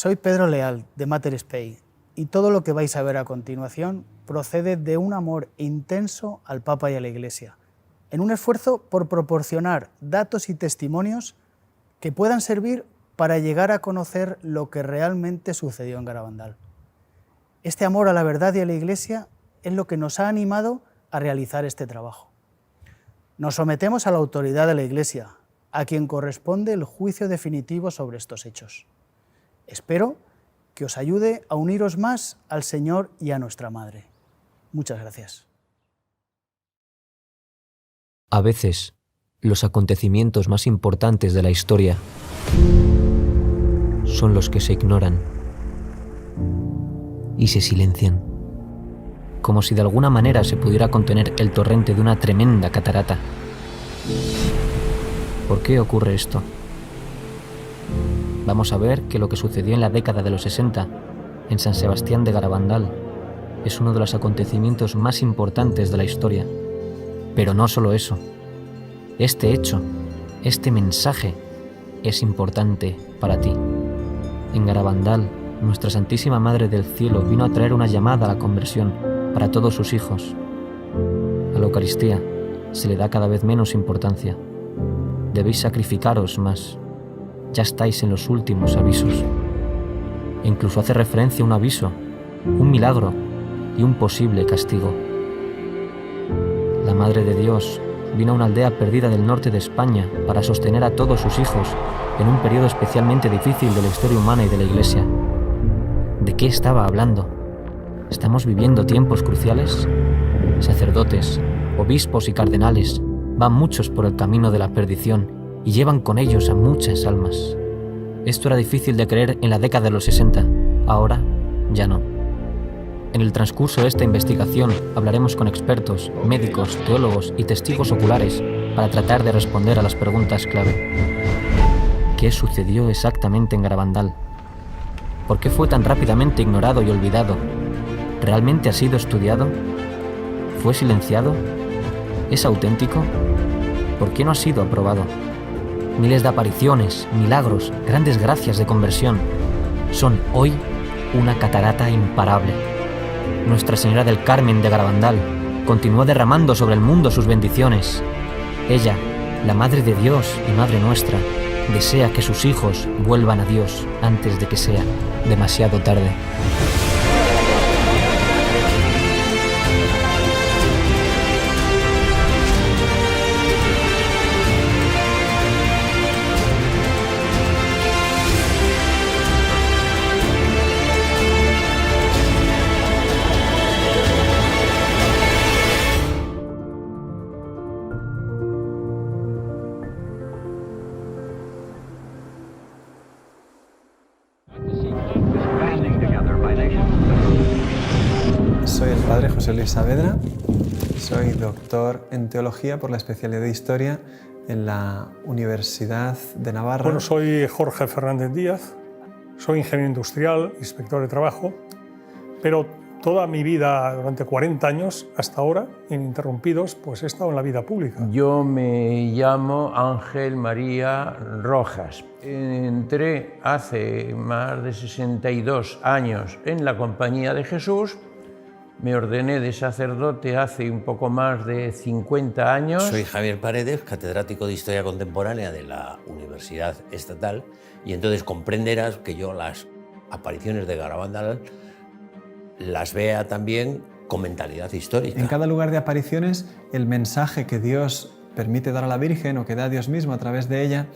Soy Pedro Leal, de Mater Spei, y todo lo que vais a ver a continuación procede de un amor intenso al Papa y a la Iglesia, en un esfuerzo por proporcionar datos y testimonios que puedan servir para llegar a conocer lo que realmente sucedió en Garabandal. Este amor a la verdad y a la Iglesia es lo que nos ha animado a realizar este trabajo. Nos sometemos a la autoridad de la Iglesia, a quien corresponde el juicio definitivo sobre estos hechos. Espero que os ayude a uniros más al Señor y a nuestra Madre. Muchas gracias. A veces, los acontecimientos más importantes de la historia son los que se ignoran y se silencian, como si de alguna manera se pudiera contener el torrente de una tremenda catarata. ¿Por qué ocurre esto? Vamos a ver que lo que sucedió en la década de los 60 en San Sebastián de Garabandal es uno de los acontecimientos más importantes de la historia. Pero no solo eso. Este hecho, este mensaje, es importante para ti. En Garabandal, nuestra Santísima Madre del Cielo vino a traer una llamada a la conversión para todos sus hijos. A la Eucaristía se le da cada vez menos importancia. Debéis sacrificaros más. Ya estáis en los últimos avisos. E incluso hace referencia a un aviso, un milagro y un posible castigo. La Madre de Dios vino a una aldea perdida del norte de España para sostener a todos sus hijos en un periodo especialmente difícil de la historia humana y de la Iglesia. ¿De qué estaba hablando? ¿Estamos viviendo tiempos cruciales? Sacerdotes, obispos y cardenales van muchos por el camino de la perdición y llevan con ellos a muchas almas. Esto era difícil de creer en la década de los 60, ahora ya no. En el transcurso de esta investigación hablaremos con expertos, médicos, teólogos y testigos oculares para tratar de responder a las preguntas clave. ¿Qué sucedió exactamente en Garabandal? ¿Por qué fue tan rápidamente ignorado y olvidado? ¿Realmente ha sido estudiado? ¿Fue silenciado? ¿Es auténtico? ¿Por qué no ha sido aprobado? Miles de apariciones, milagros, grandes gracias de conversión son hoy una catarata imparable. Nuestra Señora del Carmen de Garabandal continuó derramando sobre el mundo sus bendiciones. Ella, la Madre de Dios y Madre nuestra, desea que sus hijos vuelvan a Dios antes de que sea demasiado tarde. Soy el padre José Luis Saavedra, soy doctor en Teología por la especialidad de Historia en la Universidad de Navarra. Bueno, soy Jorge Fernández Díaz, soy ingeniero industrial, inspector de trabajo, pero toda mi vida, durante 40 años hasta ahora, ininterrumpidos, pues he estado en la vida pública. Yo me llamo Ángel María Rojas. Entré hace más de 62 años en la Compañía de Jesús. Me ordené de sacerdote hace un poco más de 50 años. Soy Javier Paredes, catedrático de Historia Contemporánea de la Universidad Estatal, y entonces comprenderás que yo las apariciones de Garabandal las vea también con mentalidad histórica. En cada lugar de apariciones, el mensaje que Dios permite dar a la Virgen o que da Dios mismo a través de ella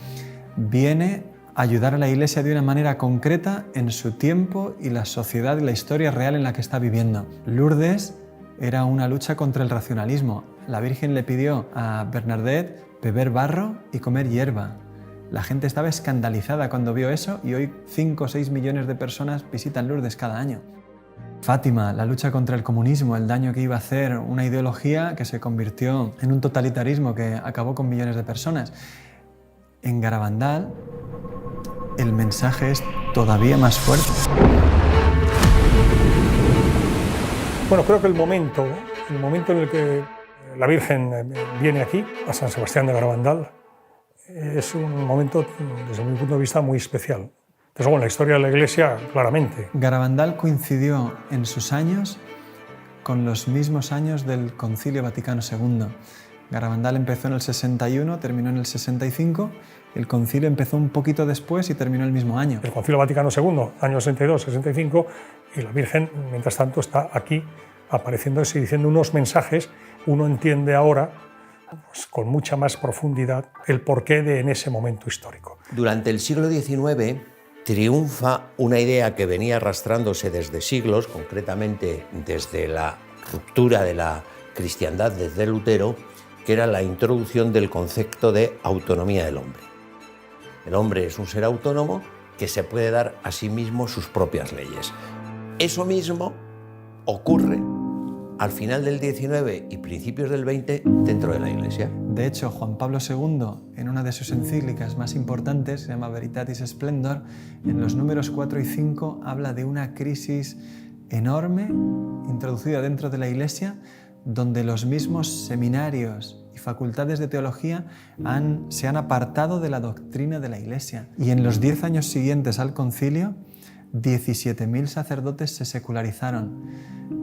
viene a ayudar a la Iglesia de una manera concreta en su tiempo y la sociedad y la historia real en la que está viviendo. Lourdes era una lucha contra el racionalismo. La Virgen le pidió a Bernadette beber barro y comer hierba. La gente estaba escandalizada cuando vio eso y hoy 5 o 6 millones de personas visitan Lourdes cada año. Fátima, la lucha contra el comunismo, el daño que iba a hacer una ideología que se convirtió en un totalitarismo que acabó con millones de personas. En Garabandal, el mensaje es todavía más fuerte. Bueno, creo que el momento en el que la Virgen viene aquí, a San Sebastián de Garabandal, es un momento, desde mi punto de vista, muy especial. Desde luego, en la historia de la Iglesia, claramente. Garabandal coincidió en sus años con los mismos años del Concilio Vaticano II. Garabandal empezó en el 61, terminó en el 65, el concilio empezó un poquito después y terminó el mismo año. El Concilio Vaticano II, año 62, 65, y la Virgen, mientras tanto, está aquí apareciéndose y diciendo unos mensajes. Uno entiende ahora, pues, con mucha más profundidad, el porqué de en ese momento histórico. Durante el siglo XIX triunfa una idea que venía arrastrándose desde siglos, concretamente desde la ruptura de la cristiandad desde Lutero, que era la introducción del concepto de autonomía del hombre. El hombre es un ser autónomo que se puede dar a sí mismo sus propias leyes. Eso mismo ocurre al final del XIX y principios del XX dentro de la Iglesia. De hecho, Juan Pablo II, en una de sus encíclicas más importantes, se llama Veritatis Splendor, en los números 4 y 5 habla de una crisis enorme introducida dentro de la Iglesia, donde los mismos seminarios y facultades de teología se han apartado de la doctrina de la Iglesia. Y en los 10 años siguientes al concilio, 17.000 sacerdotes se secularizaron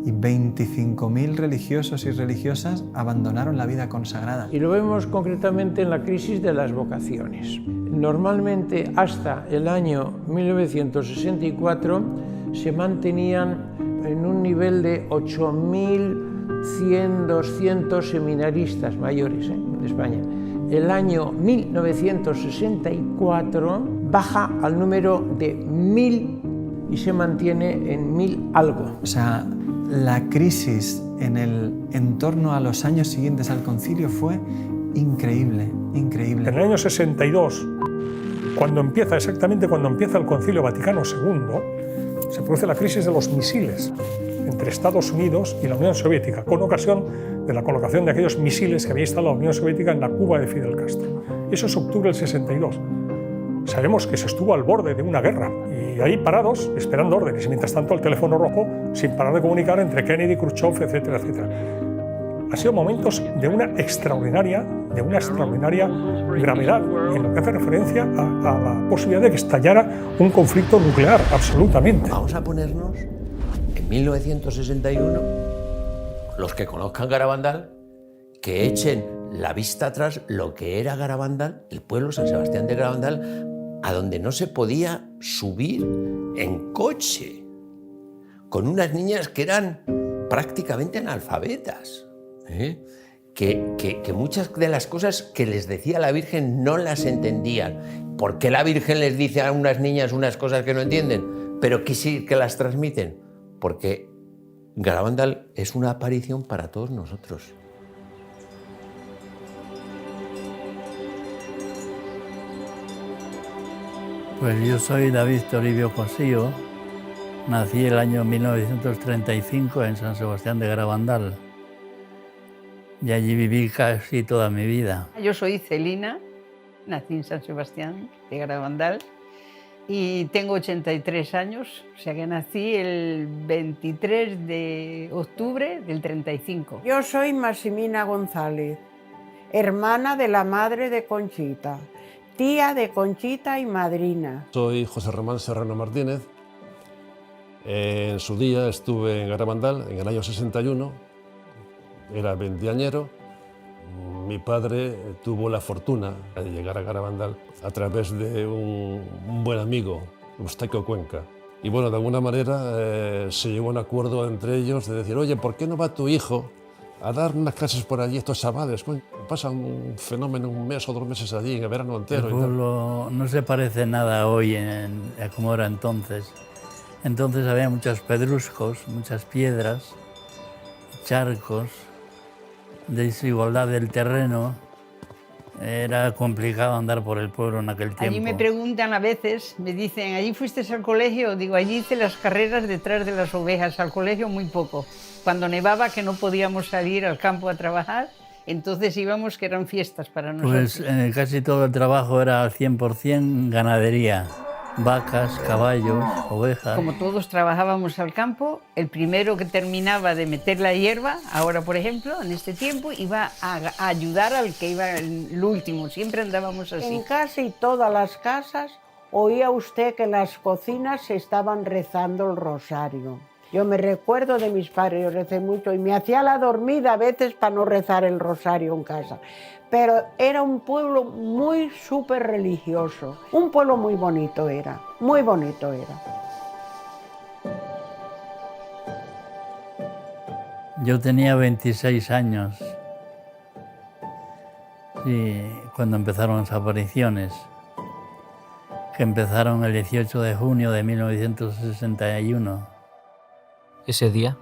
y 25.000 religiosos y religiosas abandonaron la vida consagrada. Y lo vemos concretamente en la crisis de las vocaciones. Normalmente hasta el año 1964 se mantenían en un nivel de 8.100, 200 seminaristas mayores de España. El año 1964 baja al número de 1.000 y se mantiene en 1.000 algo. O sea, la crisis en torno a los años siguientes al concilio fue increíble, increíble. En el año 62, exactamente cuando empieza el Concilio Vaticano II, se produce la crisis de los misiles entre Estados Unidos y la Unión Soviética, con ocasión de la colocación de aquellos misiles que había instalado la Unión Soviética en la Cuba de Fidel Castro. Eso es octubre del 62. Sabemos que se estuvo al borde de una guerra y ahí parados, esperando órdenes, y mientras tanto el teléfono rojo sin parar de comunicar entre Kennedy, Khrushchev, etcétera, etcétera. Han sido momentos de una extraordinaria gravedad en lo que hace referencia a la posibilidad de que estallara un conflicto nuclear, absolutamente. Vamos a ponernos en 1961, los que conozcan Garabandal, que echen la vista atrás lo que era Garabandal, el pueblo San Sebastián de Garabandal, a donde no se podía subir en coche, con unas niñas que eran prácticamente analfabetas, que muchas de las cosas que les decía la Virgen no las entendían. ¿Por qué la Virgen les dice a unas niñas unas cosas que no entienden, pero que sí que las transmiten? Porque Garabandal es una aparición para todos nosotros. Pues yo soy David Toribio Cosío, nací el año 1935 en San Sebastián de Garabandal y allí viví casi toda mi vida. Yo soy Celina, nací en San Sebastián de Garabandal y tengo 83 años, o sea que nací el 23 de octubre del 35. Yo soy Maximina González, hermana de la madre de Conchita, tía de Conchita y madrina. Soy José Román Serrano Martínez. En su día estuve en Garabandal en el año 61, era veinteañero. Mi padre tuvo la fortuna de llegar a Garabandal a través de un buen amigo, Eustaquio Cuenca. Y bueno, de alguna manera se llegó a un acuerdo entre ellos de decir, oye, ¿por qué no va tu hijo a dar unas clases por allí, estos chavales? Pasan un fenómeno, un mes o 2 meses allí, en el verano entero. El pueblo no se parece nada hoy a como era entonces. Entonces había muchos pedruscos, muchas piedras, charcos, desigualdad del terreno. Era complicado andar por el pueblo en aquel tiempo. Allí me preguntan a veces, me dicen, ¿allí fuiste al colegio? Digo, allí hice las carreras detrás de las ovejas, al colegio muy poco. Cuando nevaba, que no podíamos salir al campo a trabajar, entonces íbamos, que eran fiestas para nosotros. Pues casi todo el trabajo era al 100% ganadería. Vacas, caballos, ovejas. Como todos trabajábamos al campo, el primero que terminaba de meter la hierba, ahora por ejemplo, en este tiempo, iba a ayudar al que iba el último. Siempre andábamos así. En casi todas las casas oía usted que en las cocinas se estaban rezando el rosario. Yo me recuerdo de mis padres, yo recé mucho y me hacía la dormida a veces para no rezar el rosario en casa. Pero era un pueblo muy súper religioso, un pueblo muy bonito era, muy bonito era. Yo tenía 26 años y cuando empezaron las apariciones, que empezaron el 18 de junio de 1961. Ese día,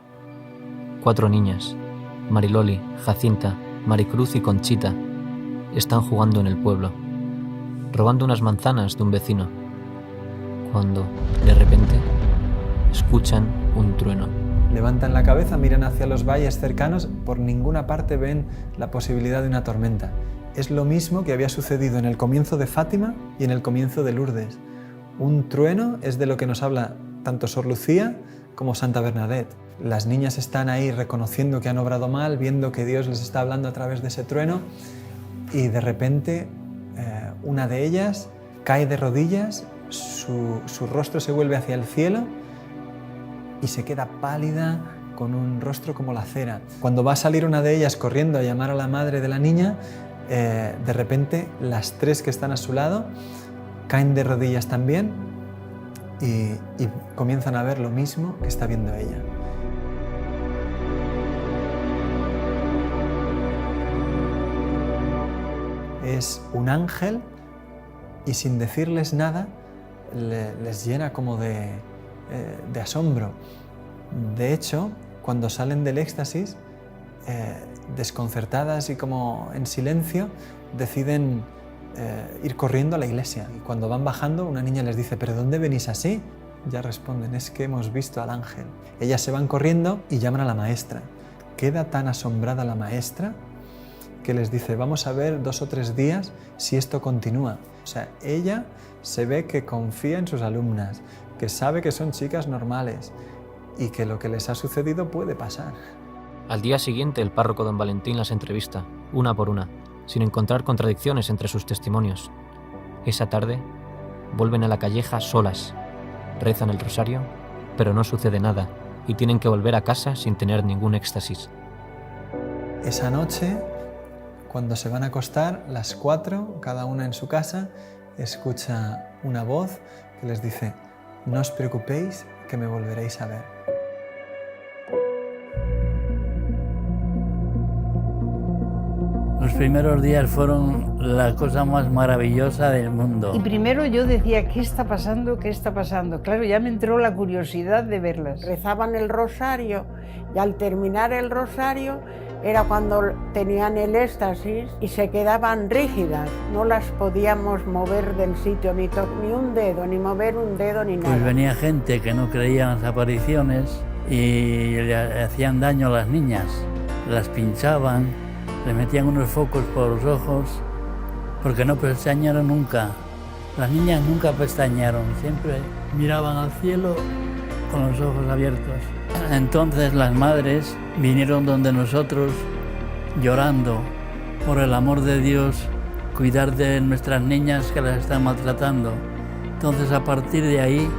4 niñas, Mariloli, Jacinta, Maricruz y Conchita, están jugando en el pueblo, robando unas manzanas de un vecino, cuando, de repente, escuchan un trueno. Levantan la cabeza, miran hacia los valles cercanos, por ninguna parte ven la posibilidad de una tormenta. Es lo mismo que había sucedido en el comienzo de Fátima y en el comienzo de Lourdes. Un trueno es de lo que nos habla tanto Sor Lucía como Santa Bernadette. Las niñas están ahí reconociendo que han obrado mal, viendo que Dios les está hablando a través de ese trueno y de repente una de ellas cae de rodillas, su rostro se vuelve hacia el cielo y se queda pálida con un rostro como la cera. Cuando va a salir una de ellas corriendo a llamar a la madre de la niña, de repente las 3 que están a su lado caen de rodillas también y comienzan a ver lo mismo que está viendo ella. Es un ángel y sin decirles nada les llena como de asombro. De hecho, cuando salen del éxtasis, desconcertadas y como en silencio, deciden ir corriendo a la iglesia. Y cuando van bajando, una niña les dice: ¿pero dónde venís así? Ya responden: es que hemos visto al ángel. Ellas se van corriendo y llaman a la maestra. Queda tan asombrada la maestra que les dice: vamos a ver 2 o 3 días si esto continúa. O sea, ella se ve que confía en sus alumnas, que sabe que son chicas normales y que lo que les ha sucedido puede pasar. Al día siguiente, el párroco don Valentín las entrevista, una por una, sin encontrar contradicciones entre sus testimonios. Esa tarde, vuelven a la calleja solas, rezan el rosario, pero no sucede nada y tienen que volver a casa sin tener ningún éxtasis. Esa noche, cuando se van a acostar, las 4, cada una en su casa, escucha una voz que les dice: no os preocupéis, que me volveréis a ver. Los primeros días fueron la cosa más maravillosa del mundo. Y primero yo decía: ¿qué está pasando? ¿Qué está pasando? Claro, ya me entró la curiosidad de verlas. Rezaban el rosario y al terminar el rosario era cuando tenían el éxtasis y se quedaban rígidas. No las podíamos mover del sitio, ni un dedo, ni mover un dedo, ni nada. Pues venía gente que no creía en las apariciones y le hacían daño a las niñas. Las pinchaban, les metían unos focos por los ojos, porque no pestañearon nunca. Las niñas nunca pestañearon, siempre miraban al cielo con los ojos abiertos. Entonces las madres vinieron donde nosotros llorando por el amor de Dios, cuidar de nuestras niñas que las están maltratando. Entonces a partir de ahí,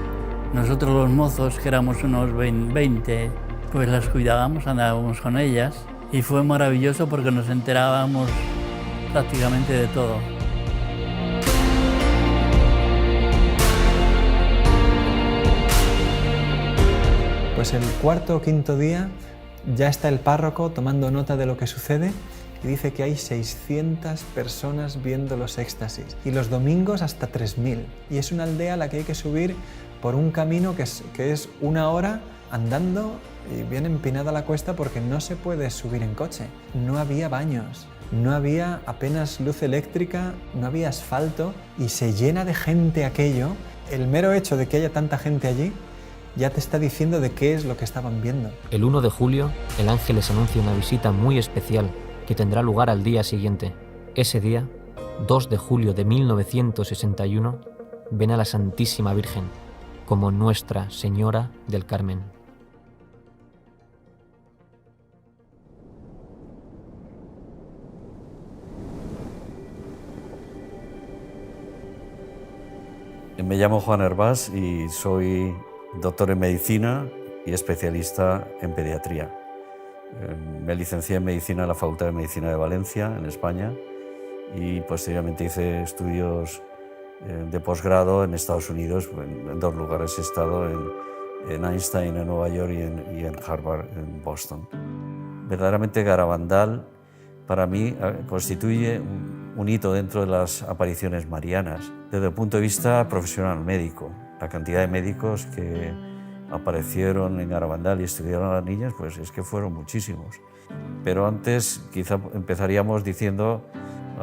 nosotros los mozos, que éramos unos 20, pues las cuidábamos, andábamos con ellas y fue maravilloso porque nos enterábamos prácticamente de todo. Pues el 4 o 5 día ya está el párroco tomando nota de lo que sucede y dice que hay 600 personas viendo los éxtasis y los domingos hasta 3000. Y es una aldea a la que hay que subir por un camino que es 1 hora andando y bien empinada la cuesta porque no se puede subir en coche. No había baños, no había apenas luz eléctrica, no había asfalto y se llena de gente aquello. El mero hecho de que haya tanta gente allí ya te está diciendo de qué es lo que estaban viendo. El 1 de julio, el ángel les anuncia una visita muy especial que tendrá lugar al día siguiente. Ese día, 2 de julio de 1961, ven a la Santísima Virgen como Nuestra Señora del Carmen. Me llamo Juan Hervás y soy doctor en medicina y especialista en pediatría. Me licencié en medicina en la Facultad de Medicina de Valencia, en España, y posteriormente hice estudios de posgrado en Estados Unidos. En 2 lugares he estado, en Einstein en Nueva York y en Harvard en Boston. Verdaderamente Garabandal para mí constituye un hito dentro de las apariciones marianas. Desde el punto de vista profesional médico, la cantidad de médicos que aparecieron en Garabandal y estudiaron a las niñas, pues es que fueron muchísimos. Pero antes quizá empezaríamos diciendo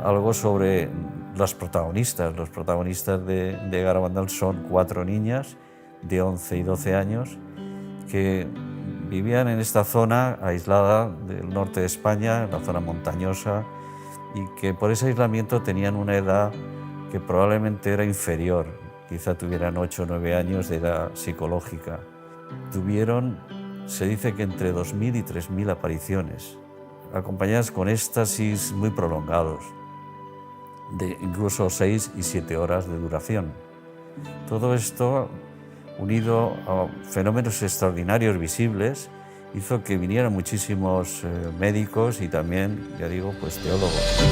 algo sobre las protagonistas. Los protagonistas de Garabandal son 4 niñas de 11 y 12 años que vivían en esta zona aislada del norte de España, en la zona montañosa, y que por ese aislamiento tenían una edad que probablemente era inferior, quizá tuvieran 8 o 9 años de edad psicológica. Tuvieron, se dice que entre 2.000 y 3.000 apariciones, acompañadas con éxtasis muy prolongados, de incluso 6 y 7 horas de duración. Todo esto, unido a fenómenos extraordinarios visibles, hizo que vinieran muchísimos médicos y también, ya digo, pues teólogos.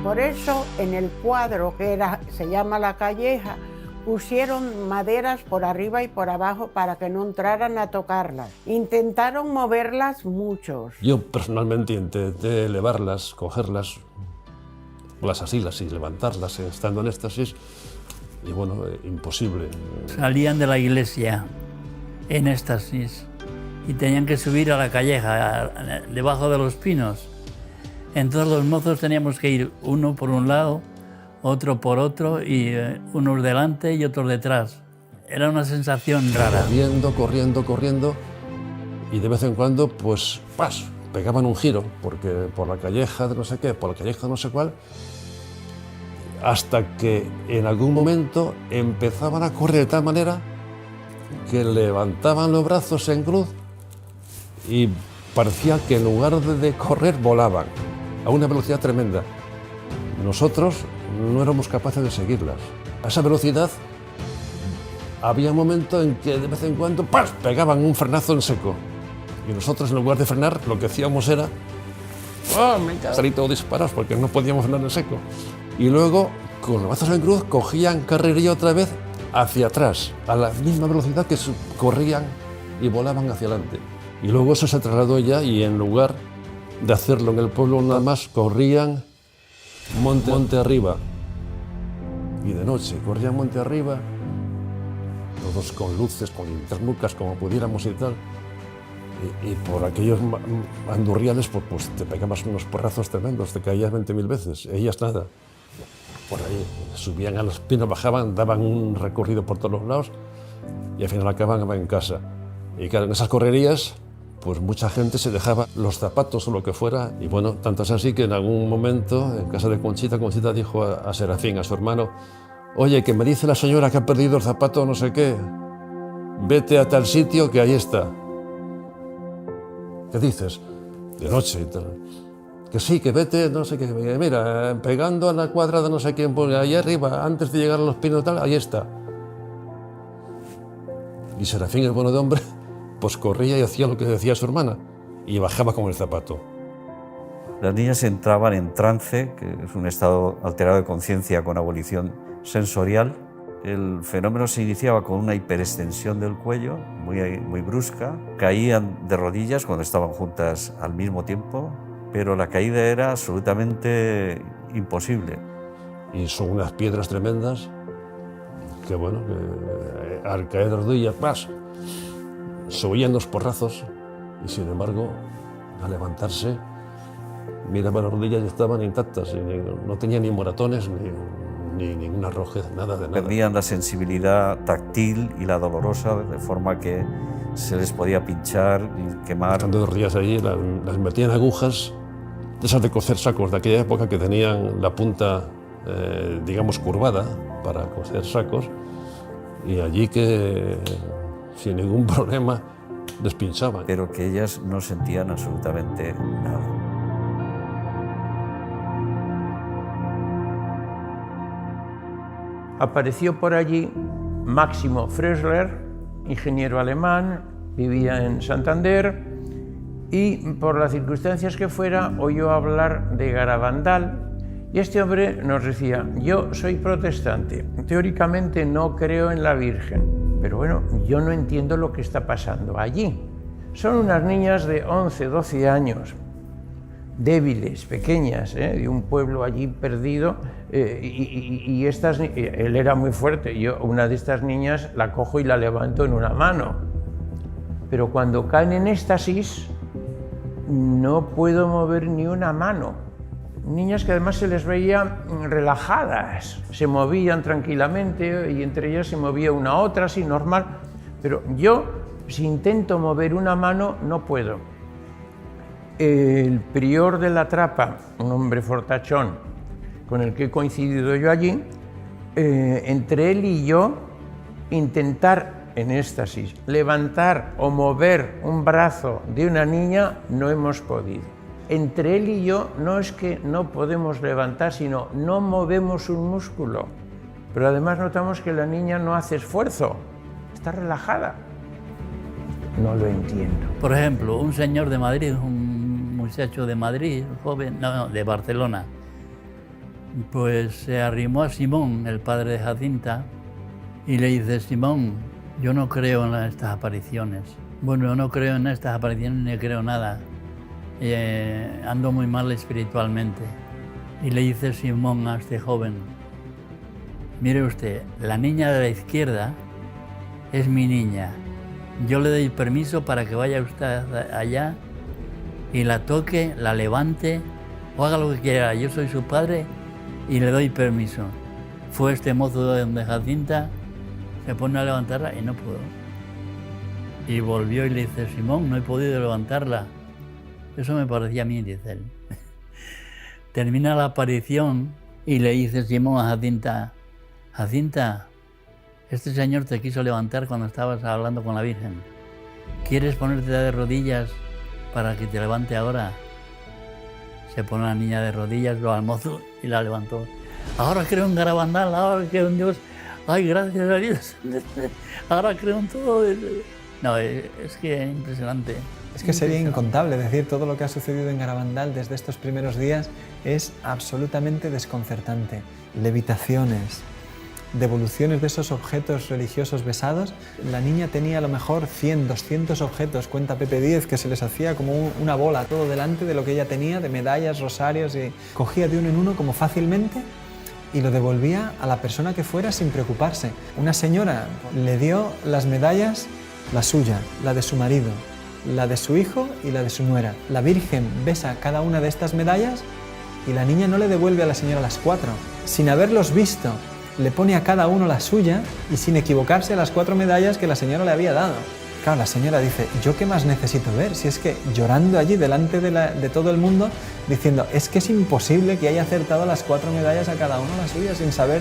Por eso en el cuadro que se llama La Calleja, pusieron maderas por arriba y por abajo para que no entraran a tocarlas. Intentaron moverlas muchos. Yo personalmente intenté elevarlas, cogerlas, las asilas y levantarlas estando en éxtasis, y bueno, imposible. Salían de la iglesia en éxtasis y tenían que subir a la calleja, debajo de los pinos. Entonces los mozos teníamos que ir uno por un lado, otro por otro, y unos delante y otros detrás. Era una sensación rara. Corriendo, y de vez en cuando, pues, ¡pas!, pegaban un giro, porque por la calleja de no sé qué, por la calleja de no sé cuál, hasta que en algún momento empezaban a correr de tal manera que levantaban los brazos en cruz y parecía que en lugar de correr volaban a una velocidad tremenda. Nosotros no éramos capaces de seguirlas. A esa velocidad había un momento en que de vez en cuando ¡pas!, pegaban un frenazo en seco. Y nosotros, en lugar de frenar, lo que hacíamos era salir todos disparados porque no podíamos frenar en seco. Y luego, con los brazos en cruz, cogían carrerilla otra vez hacia atrás, a la misma velocidad que corrían y volaban hacia adelante. Y luego eso se trasladó ya, y en lugar de hacerlo en el pueblo nada más, corrían monte arriba. Y de noche corrían monte arriba, todos con luces, con linternucas, como pudiéramos y tal. Y por aquellos andurriales pues te pegabas unos porrazos tremendos, te caías 20.000 veces. Ellas nada. Por ahí subían a los pinos, bajaban, daban un recorrido por todos los lados y al final acababan en casa. Y claro, en esas correrías, pues mucha gente se dejaba los zapatos o lo que fuera. Y bueno, tanto es así que en algún momento, en casa de Conchita dijo a Serafín, a su hermano: oye, que me dice la señora que ha perdido el zapato no sé qué, vete a tal sitio que ahí está. ¿Qué dices? De noche y tal. Que sí, que vete, no sé qué, mira, pegando a la cuadra de no sé quién, pues ahí arriba, antes de llegar a los pinos tal, ahí está. Y Serafín, el bueno de hombre, pues corría y hacía lo que decía su hermana, y bajaba con el zapato. Las niñas entraban en trance, que es un estado alterado de conciencia con abolición sensorial. El fenómeno se iniciaba con una hiperextensión del cuello, muy brusca. Caían de rodillas cuando estaban juntas al mismo tiempo, pero la caída era absolutamente imposible. Y son unas piedras tremendas que, bueno, que al caer de rodillas, ¡pas!, subían los porrazos, y sin embargo, al levantarse, miraba las rodillas y estaban intactas, y no tenían ni moratones, ni ninguna rojez, nada de nada. Perdían la sensibilidad táctil y la dolorosa, de forma que se les podía pinchar y quemar. Estando 2 días allí, las metían agujas, de esas de coser sacos de aquella época, que tenían la punta, digamos, curvada para coser sacos, y allí que sin ningún problema les pinchaban. Pero que ellas no sentían absolutamente nada. apareció por allí Máximo Frösler, ingeniero alemán, vivía en Santander, y por las circunstancias que fuera, oyó hablar de Garabandal, y este hombre nos decía: yo soy protestante, teóricamente no creo en la Virgen, pero bueno, yo no entiendo lo que está pasando allí. Son unas niñas de 11, 12 años, débiles, pequeñas, de un pueblo allí perdido, y él era muy fuerte. Yo una de estas niñas la cojo y la levanto en una mano, pero cuando caen en éxtasis no puedo mover ni una mano. Niñas que además se les veía relajadas, se movían tranquilamente y entre ellas se movía una a otra, así normal, pero yo, si intento mover una mano, no puedo. El prior de la Trapa, un hombre fortachón con el que he coincidido yo allí, entre él y yo, intentar en éxtasis levantar o mover un brazo de una niña, no hemos podido. Entre él y yo no es que no podemos levantar, sino no movemos un músculo. Pero además notamos que la niña no hace esfuerzo, está relajada. No lo entiendo. Por ejemplo, un señor de Madrid, un muchacho de Madrid, joven, no, de Barcelona, pues se arrimó a Simón, el padre de Jacinta, y le dice: Simón, yo no creo en estas apariciones. Bueno, yo no creo en estas apariciones ni creo nada. Ando muy mal espiritualmente. Y le dice Simón a este joven: mire usted, la niña de la izquierda es mi niña. Yo le doy permiso para que vaya usted allá y la toque, la levante o haga lo que quiera. Yo soy su padre y le doy permiso. Fue este mozo de Jacinta, se pone a levantarla y no pudo. Y volvió y le dice: Simón, no he podido levantarla. Eso me parecía a mí, dice él. Termina la aparición y le dice Simón a Jacinta: Jacinta, este señor te quiso levantar cuando estabas hablando con la Virgen. ¿Quieres ponerte de rodillas para que te levante ahora? Se pone la niña de rodillas, lo almozo y la levantó. Ahora creo en Garabandal, ahora creo en Dios. Ay, gracias a Dios. Ahora creo en todo. No, es que es impresionante. Es que sería incontable decir todo lo que ha sucedido en Garabandal desde estos primeros días. Es absolutamente desconcertante. Levitaciones, devoluciones de esos objetos religiosos besados. La niña tenía a lo mejor 100, 200 objetos, cuenta Pepe Díez, que se les hacía como una bola todo delante de lo que ella tenía, de medallas, rosarios, y cogía de uno en uno como fácilmente y lo devolvía a la persona que fuera sin preocuparse. Una señora le dio las medallas, la suya, la de su marido, la de su hijo y la de su nuera. La Virgen besa cada una de estas medallas y la niña no le devuelve a la señora las 4. Sin haberlos visto, le pone a cada uno la suya y sin equivocarse a las 4 medallas que la señora le había dado. Claro, la señora dice: ¿yo qué más necesito ver? Si es que llorando allí delante de todo el mundo, diciendo: es que es imposible que haya acertado las 4 medallas a cada uno la suya, sin saber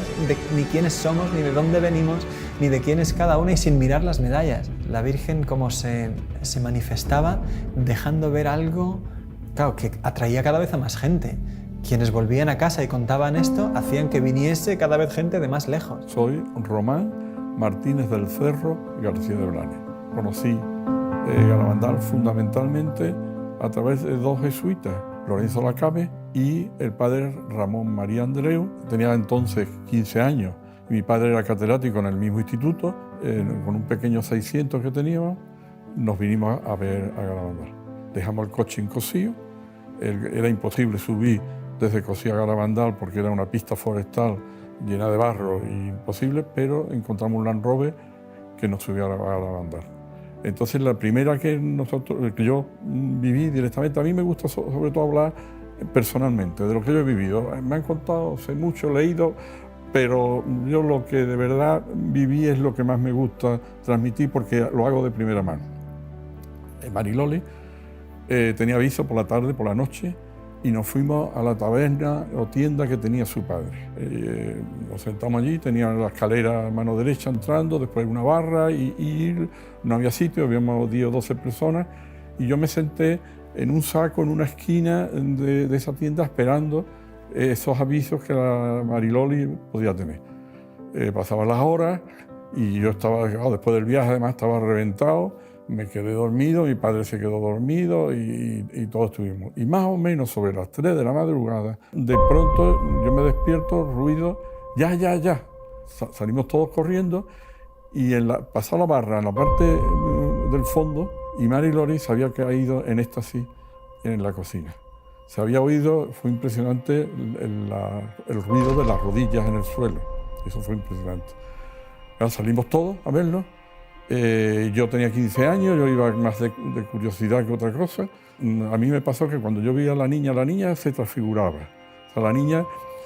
ni quiénes somos, ni de dónde venimos, ni de quién es cada una, y sin mirar las medallas. La Virgen como se manifestaba, dejando ver algo, claro, que atraía cada vez a más gente. Quienes volvían a casa y contaban esto, hacían que viniese cada vez gente de más lejos. Soy Román Martínez del Cerro García de Blanes. Conocí Garabandal fundamentalmente a través de 2 jesuitas, Lorenzo Lacabe y el padre Ramón María Andreu. Tenía entonces 15 años y mi padre era catedrático en el mismo instituto. Con un pequeño 600 que teníamos, nos vinimos a ver a Garabandal. Dejamos el coche en Cosío. Era imposible subir desde Cosío a Garabandal porque era una pista forestal llena de barro y imposible, pero encontramos un Land Rover que nos subió a Garabandal. Entonces la primera que yo viví directamente, a mí me gusta sobre todo hablar personalmente de lo que yo he vivido. Me han contado, sé mucho, leído, pero yo lo que de verdad viví es lo que más me gusta transmitir porque lo hago de primera mano. Mariloli tenía aviso por la tarde, por la noche, y nos fuimos a la taberna o tienda que tenía su padre. Nos sentamos allí, tenía la escalera a mano derecha entrando, después una barra y no había sitio, habíamos 10 o 12 personas, y yo me senté en un saco en una esquina de esa tienda esperando esos avisos que la Mariloli podía tener. pasaban las horas y yo estaba, después del viaje además estaba reventado, me quedé dormido, mi padre se quedó dormido y todos estuvimos. Y más o menos sobre las 3 de la madrugada, de pronto yo me despierto, ruido, ya. Salimos todos corriendo y pasó la barra en la parte del fondo y Mary Lori se había caído en éxtasis en la cocina. Se había oído, fue impresionante el ruido de las rodillas en el suelo. Eso fue impresionante. Ya salimos todos a verlo. Yo tenía 15 años, yo iba más de curiosidad que otra cosa. A mí me pasó que cuando yo veía a la niña se transfiguraba. O sea, la niña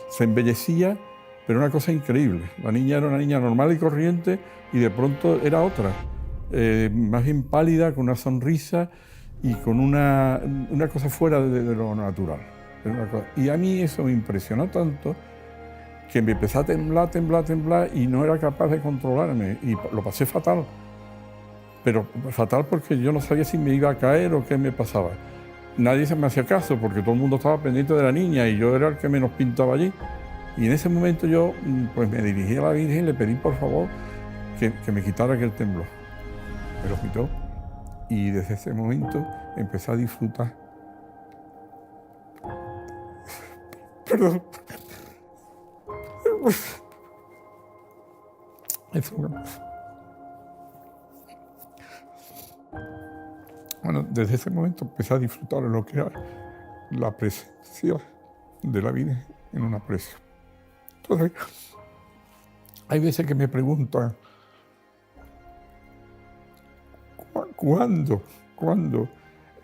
se embellecía, pero una cosa increíble. La niña era una niña normal y corriente y de pronto era otra. Más bien pálida, con una sonrisa y con una cosa fuera de lo natural. Y a mí eso me impresionó tanto que me empecé a temblar y no era capaz de controlarme y lo pasé fatal. Pero fatal porque yo no sabía si me iba a caer o qué me pasaba. Nadie se me hacía caso porque todo el mundo estaba pendiente de la niña y yo era el que menos pintaba allí. Y en ese momento yo pues me dirigí a la Virgen y le pedí por favor que me quitara aquel temblor. Me lo quitó y desde ese momento empecé a disfrutar. Perdón. Bueno, desde ese momento empecé a disfrutar de lo que era la presencia de la Virgen en una aprecio. Entonces, hay veces que me preguntan, ¿cuándo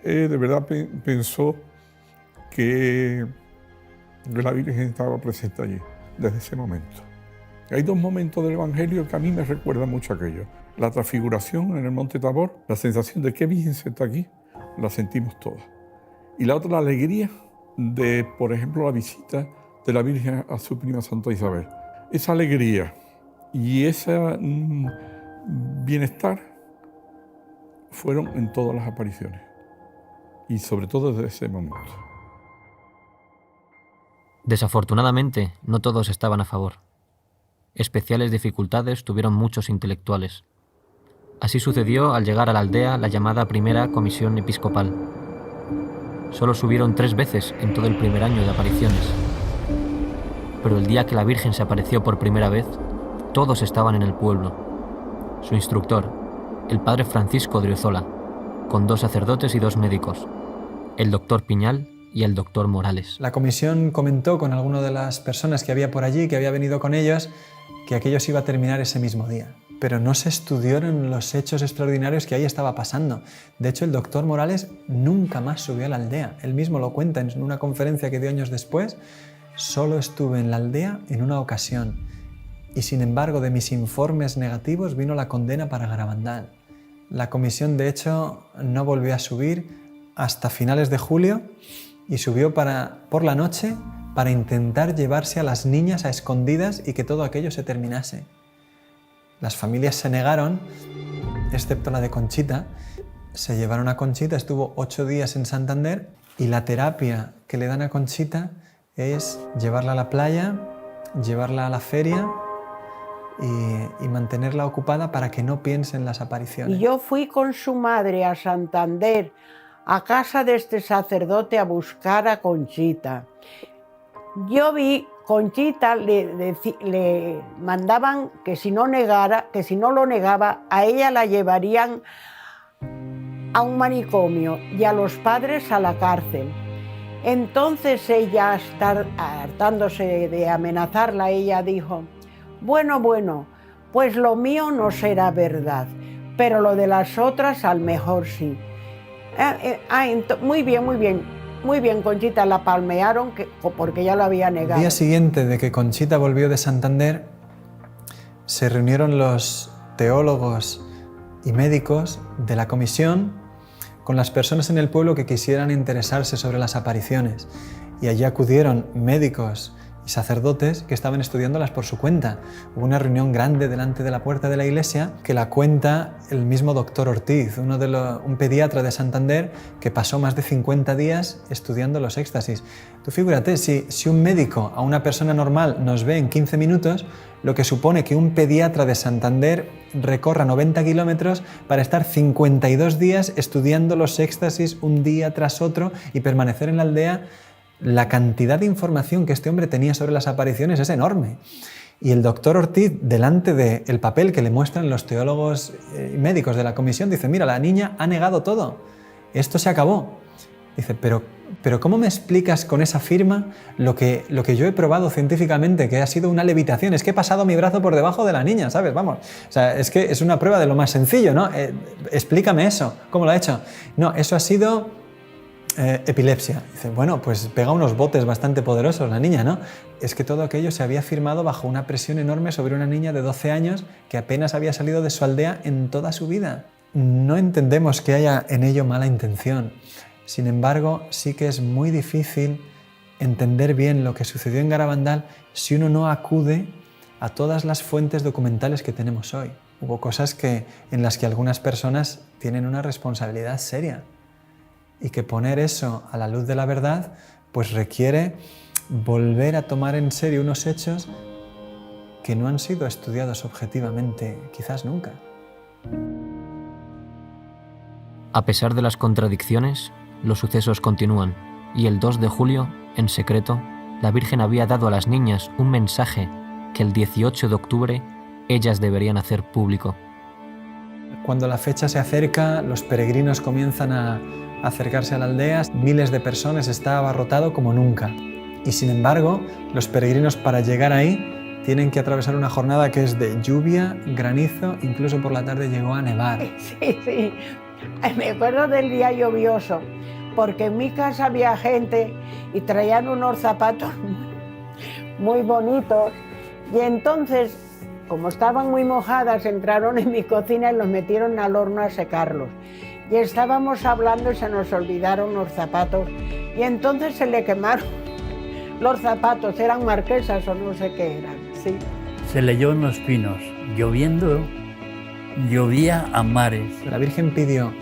de verdad pensó que la Virgen estaba presente allí? Desde ese momento. Hay 2 momentos del Evangelio que a mí me recuerdan mucho aquello. La transfiguración en el Monte Tabor, la sensación de que Virgen está aquí, la sentimos todas. Y la otra, la alegría de, por ejemplo, la visita de la Virgen a su prima Santa Isabel. Esa alegría y ese bienestar fueron en todas las apariciones. Y sobre todo desde ese momento. Desafortunadamente, no todos estaban a favor. Especiales dificultades tuvieron muchos intelectuales. Así sucedió al llegar a la aldea la llamada Primera Comisión Episcopal. Solo subieron 3 veces en todo el primer año de apariciones. Pero el día que la Virgen se apareció por primera vez, todos estaban en el pueblo. Su instructor, el padre Francisco Driozola, con 2 sacerdotes y 2 médicos, el doctor Piñal y el doctor Morales. La comisión comentó con alguna de las personas que había por allí, que había venido con ellos, que aquello se iba a terminar ese mismo día. Pero no se estudiaron los hechos extraordinarios que ahí estaba pasando. De hecho, el doctor Morales nunca más subió a la aldea. Él mismo lo cuenta en una conferencia que dio años después. Solo estuve en la aldea en una ocasión. Y sin embargo, de mis informes negativos vino la condena para Garabandal. La comisión, de hecho, no volvió a subir hasta finales de julio y subió por la noche para intentar llevarse a las niñas a escondidas y que todo aquello se terminase. Las familias se negaron, excepto la de Conchita. Se llevaron a Conchita, estuvo 8 días en Santander y la terapia que le dan a Conchita es llevarla a la playa, llevarla a la feria y mantenerla ocupada para que no piense en las apariciones. Y yo fui con su madre a Santander, a casa de este sacerdote, a buscar a Conchita. Yo vi, Conchita le mandaban que si no lo negaba, a ella la llevarían a un manicomio y a los padres a la cárcel. Entonces ella, hartándose de amenazarla, ella dijo, bueno, pues lo mío no será verdad, pero lo de las otras al mejor sí. Muy bien, Conchita, la palmearon porque ya lo había negado. El día siguiente de que Conchita volvió de Santander, se reunieron los teólogos y médicos de la comisión con las personas en el pueblo que quisieran interesarse sobre las apariciones. Y allí acudieron médicos y sacerdotes que estaban estudiándolas por su cuenta. Hubo una reunión grande delante de la puerta de la iglesia que la cuenta el mismo doctor Ortiz, un pediatra de Santander que pasó más de 50 días estudiando los éxtasis. Tú figúrate, si un médico a una persona normal nos ve en 15 minutos, lo que supone que un pediatra de Santander recorra 90 kilómetros para estar 52 días estudiando los éxtasis un día tras otro y permanecer en la aldea. La cantidad de información que este hombre tenía sobre las apariciones es enorme. Y el doctor Ortiz, delante del papel que le muestran los teólogos y médicos de la comisión, dice, mira, la niña ha negado todo, esto se acabó. Dice, pero ¿cómo me explicas con esa firma lo que yo he probado científicamente, que ha sido una levitación? Es que he pasado mi brazo por debajo de la niña, ¿sabes? Vamos, o sea, es que es una prueba de lo más sencillo, ¿no? Explícame eso, ¿cómo lo ha hecho? No, eso ha sido epilepsia. Dice, bueno, pues pega unos botes bastante poderosos la niña, ¿no? Es que todo aquello se había firmado bajo una presión enorme sobre una niña de 12 años que apenas había salido de su aldea en toda su vida. No entendemos que haya en ello mala intención. Sin embargo, sí que es muy difícil entender bien lo que sucedió en Garabandal si uno no acude a todas las fuentes documentales que tenemos hoy. Hubo cosas en las que algunas personas tienen una responsabilidad seria y que poner eso a la luz de la verdad pues requiere volver a tomar en serio unos hechos que no han sido estudiados objetivamente, quizás nunca. A pesar de las contradicciones, los sucesos continúan, y el 2 de julio, en secreto, la Virgen había dado a las niñas un mensaje que el 18 de octubre ellas deberían hacer público. Cuando la fecha se acerca, los peregrinos comienzan a acercarse a la aldea, miles de personas, está abarrotado como nunca. Y sin embargo, los peregrinos para llegar ahí tienen que atravesar una jornada que es de lluvia, granizo, incluso por la tarde llegó a nevar. Sí. Me acuerdo del día lluvioso, porque en mi casa había gente y traían unos zapatos muy bonitos y entonces, como estaban muy mojadas, entraron en mi cocina y los metieron al horno a secarlos. Y estábamos hablando y se nos olvidaron los zapatos y entonces se le quemaron los zapatos, eran marquesas o no sé qué eran. Sí. Se leyó en los pinos, lloviendo, llovía a mares. La Virgen pidió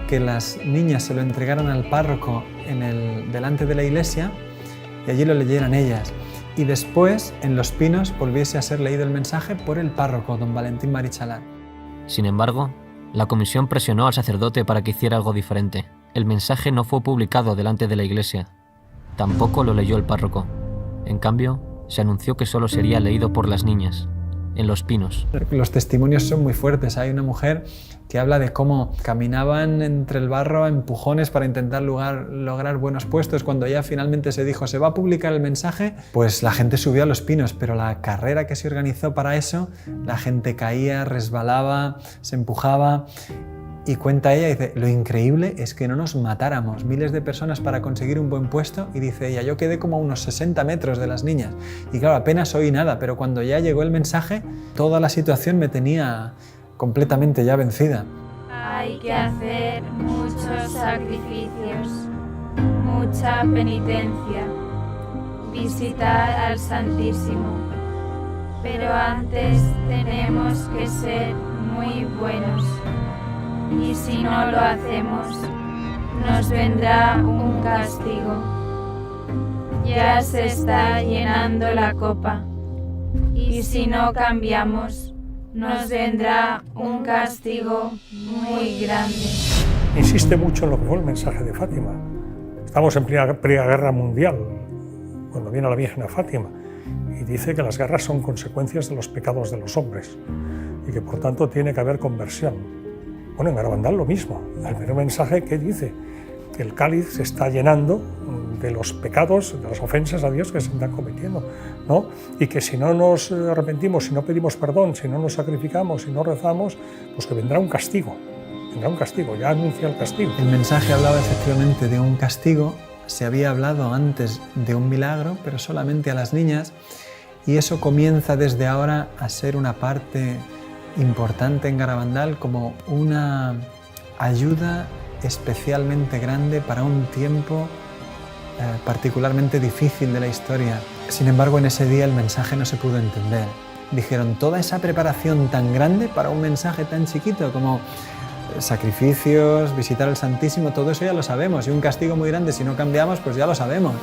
que las niñas se lo entregaran al párroco delante de la iglesia y allí lo leyeran ellas. Y después, en los pinos, volviese a ser leído el mensaje por el párroco, don Valentín Marichalán. Sin embargo, la comisión presionó al sacerdote para que hiciera algo diferente. El mensaje no fue publicado delante de la iglesia. Tampoco lo leyó el párroco. En cambio, se anunció que solo sería leído por las niñas, en los pinos. Los testimonios son muy fuertes. Hay una mujer que habla de cómo caminaban entre el barro a empujones para intentar lograr buenos puestos. Cuando ya finalmente se dijo se va a publicar el mensaje, pues la gente subió a los pinos, pero la carrera que se organizó para eso, la gente caía, resbalaba, se empujaba. Y cuenta ella, dice, lo increíble es que no nos matáramos, miles de personas para conseguir un buen puesto, y dice ella, yo quedé como a unos 60 metros de las niñas. Y claro, apenas oí nada, pero cuando ya llegó el mensaje, toda la situación me tenía completamente ya vencida. Hay que hacer muchos sacrificios, mucha penitencia, visitar al Santísimo. Pero antes tenemos que ser muy buenos. Y si no lo hacemos, nos vendrá un castigo. Ya se está llenando la copa, y si no cambiamos, nos vendrá un castigo muy grande. Insiste mucho en lo que fue el mensaje de Fátima. Estamos en plena guerra mundial, cuando viene la Virgen a Fátima, y dice que las guerras son consecuencias de los pecados de los hombres, y que por tanto tiene que haber conversión. Bueno, en Garabandal lo mismo. El primer mensaje que dice que el cáliz se está llenando de los pecados, de las ofensas a Dios que se están cometiendo, ¿no? Y que si no nos arrepentimos, si no pedimos perdón, si no nos sacrificamos, si no rezamos, pues que vendrá un castigo. Vendrá un castigo, ya anuncia el castigo. El mensaje hablaba efectivamente de un castigo. Se había hablado antes de un milagro, pero solamente a las niñas. Y eso comienza desde ahora a ser una parte importante en Garabandal, como una ayuda especialmente grande para un tiempo particularmente difícil de la historia. Sin embargo, en ese día el mensaje no se pudo entender. Dijeron, toda esa preparación tan grande para un mensaje tan chiquito como sacrificios, visitar al Santísimo, todo eso ya lo sabemos, y un castigo muy grande si no cambiamos, pues ya lo sabemos.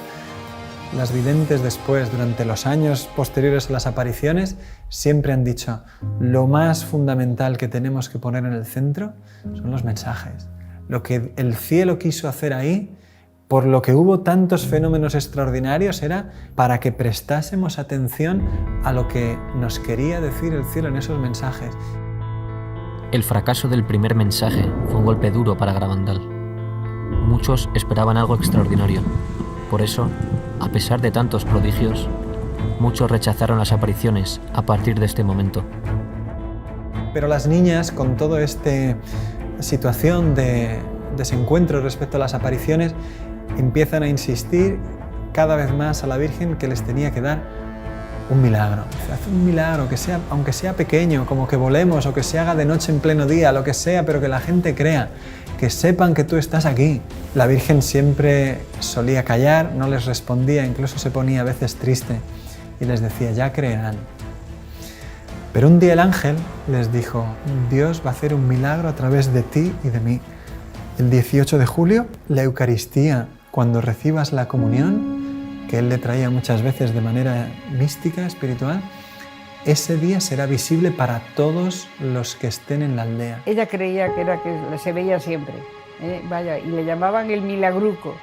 Las videntes después, durante los años posteriores a las apariciones, siempre han dicho, lo más fundamental que tenemos que poner en el centro son los mensajes. Lo que el cielo quiso hacer ahí, por lo que hubo tantos fenómenos extraordinarios, era para que prestásemos atención a lo que nos quería decir el cielo en esos mensajes. El fracaso del primer mensaje fue un golpe duro para Garabandal. Muchos esperaban algo extraordinario. Por eso, a pesar de tantos prodigios, muchos rechazaron las apariciones a partir de este momento. Pero las niñas, con toda esta situación de desencuentro respecto a las apariciones, empiezan a insistir cada vez más a la Virgen que les tenía que dar un milagro. Haz un milagro, que sea, aunque sea pequeño, como que volemos o que se haga de noche en pleno día, lo que sea, pero que la gente crea, que sepan que tú estás aquí. La Virgen siempre solía callar, no les respondía, incluso se ponía a veces triste y les decía, ya creerán. Pero un día el ángel les dijo, Dios va a hacer un milagro a través de ti y de mí. El 18 de julio, la Eucaristía, cuando recibas la comunión, que él le traía muchas veces de manera mística, espiritual, ese día será visible para todos los que estén en la aldea. Ella creía que era que se veía siempre, vaya, y le llamaban el milagruco.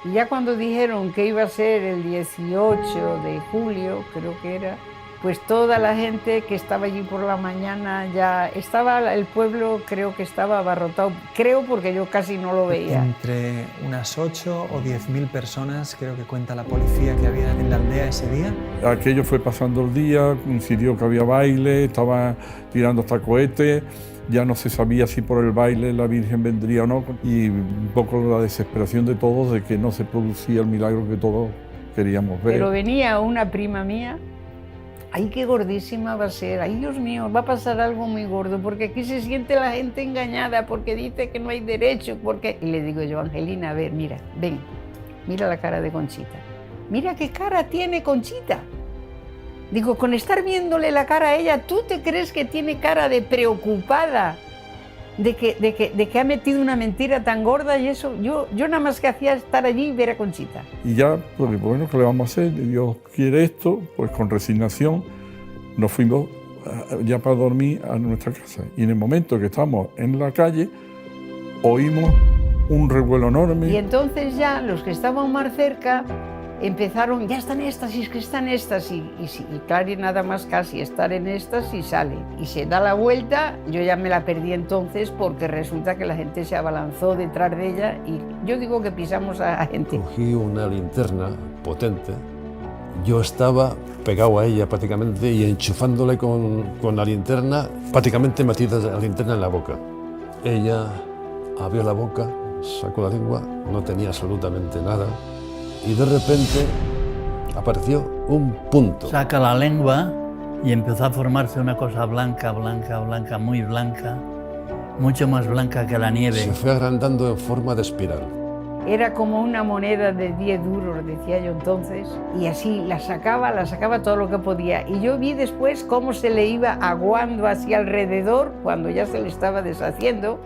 Y ya cuando dijeron que iba a ser el 18 de julio, creo que era, pues toda la gente que estaba allí por la mañana ya estaba, el pueblo creo que estaba abarrotado, creo porque yo casi no lo veía. Entre unas 8 o 10.000 personas, creo que cuenta la policía, que había en la aldea ese día. Aquello fue pasando el día, coincidió que había baile, estaba tirando hasta cohetes, ya no se sabía si por el baile la Virgen vendría o no, y un poco la desesperación de todos de que no se producía el milagro que todos queríamos ver. Pero venía una prima mía, ¡ay, qué gordísima va a ser! ¡Ay, Dios mío, va a pasar algo muy gordo! Porque aquí se siente la gente engañada, porque dice que no hay derecho, porque... Y le digo yo, Angelina, a ver, mira, ven, mira la cara de Conchita. Mira qué cara tiene Conchita. Digo, con estar viéndole la cara a ella, ¿tú te crees que tiene cara de preocupada? De que ha metido una mentira tan gorda y eso, yo nada más que hacía estar allí y ver a Conchita. Y ya, pues bueno, ¿qué le vamos a hacer? Dios quiere esto, pues con resignación nos fuimos ya para dormir a nuestra casa. Y en el momento que estamos en la calle, oímos un revuelo enorme. Y entonces ya los que estaban más cerca empezaron, ya están éxtasis, que están éxtasis. Y claro, nada más casi estar en éxtasis sale. Y se da la vuelta, yo ya me la perdí entonces porque resulta que la gente se abalanzó detrás de ella y yo digo que pisamos a gente. Cogí una linterna potente, yo estaba pegado a ella prácticamente y enchufándole con la linterna, prácticamente metida la linterna en la boca. Ella abrió la boca, sacó la lengua, no tenía absolutamente nada. Y de repente apareció un punto. Saca la lengua y empezó a formarse una cosa blanca, blanca, blanca, muy blanca, mucho más blanca que la nieve. Se fue agrandando en forma de espiral. Era como una moneda de 10 duros, decía yo entonces, y así la sacaba todo lo que podía. Y yo vi después cómo se le iba aguando hacia alrededor cuando ya se le estaba deshaciendo.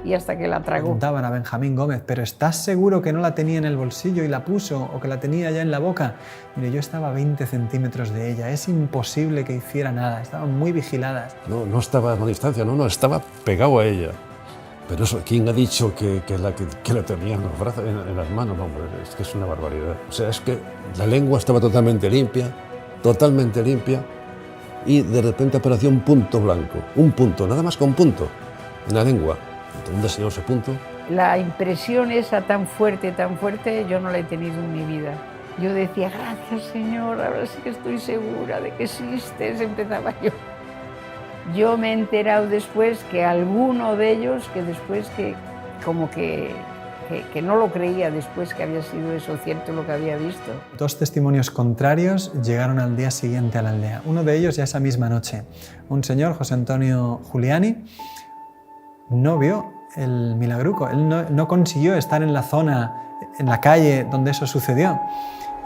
Y hasta que la tragó. Preguntaban a Benjamín Gómez, ¿pero estás seguro que no la tenía en el bolsillo y la puso o que la tenía ya en la boca? Mire, yo estaba a 20 centímetros de ella, es imposible que hiciera nada, estaban muy vigiladas. No estaba a una distancia, no, estaba pegado a ella. Pero eso, ¿quién ha dicho que la tenía en los brazos, en las manos? No, hombre, es que es una barbaridad. O sea, es que la lengua estaba totalmente limpia, y de repente apareció un punto blanco, un punto, nada más que un punto, en la lengua. ¿Dónde se dio ese punto? La impresión esa tan fuerte, yo no la he tenido en mi vida. Yo decía, gracias Señor, ahora sí que estoy segura de que existes, empezaba yo. Yo me he enterado después que alguno de ellos, que después que no lo creía después que había sido eso cierto lo que había visto. 2 testimonios contrarios llegaron al día siguiente a la aldea. Uno de ellos ya esa misma noche. Un señor, José Antonio Giuliani, no vio el milagruco. Él no consiguió estar en la zona, en la calle donde eso sucedió.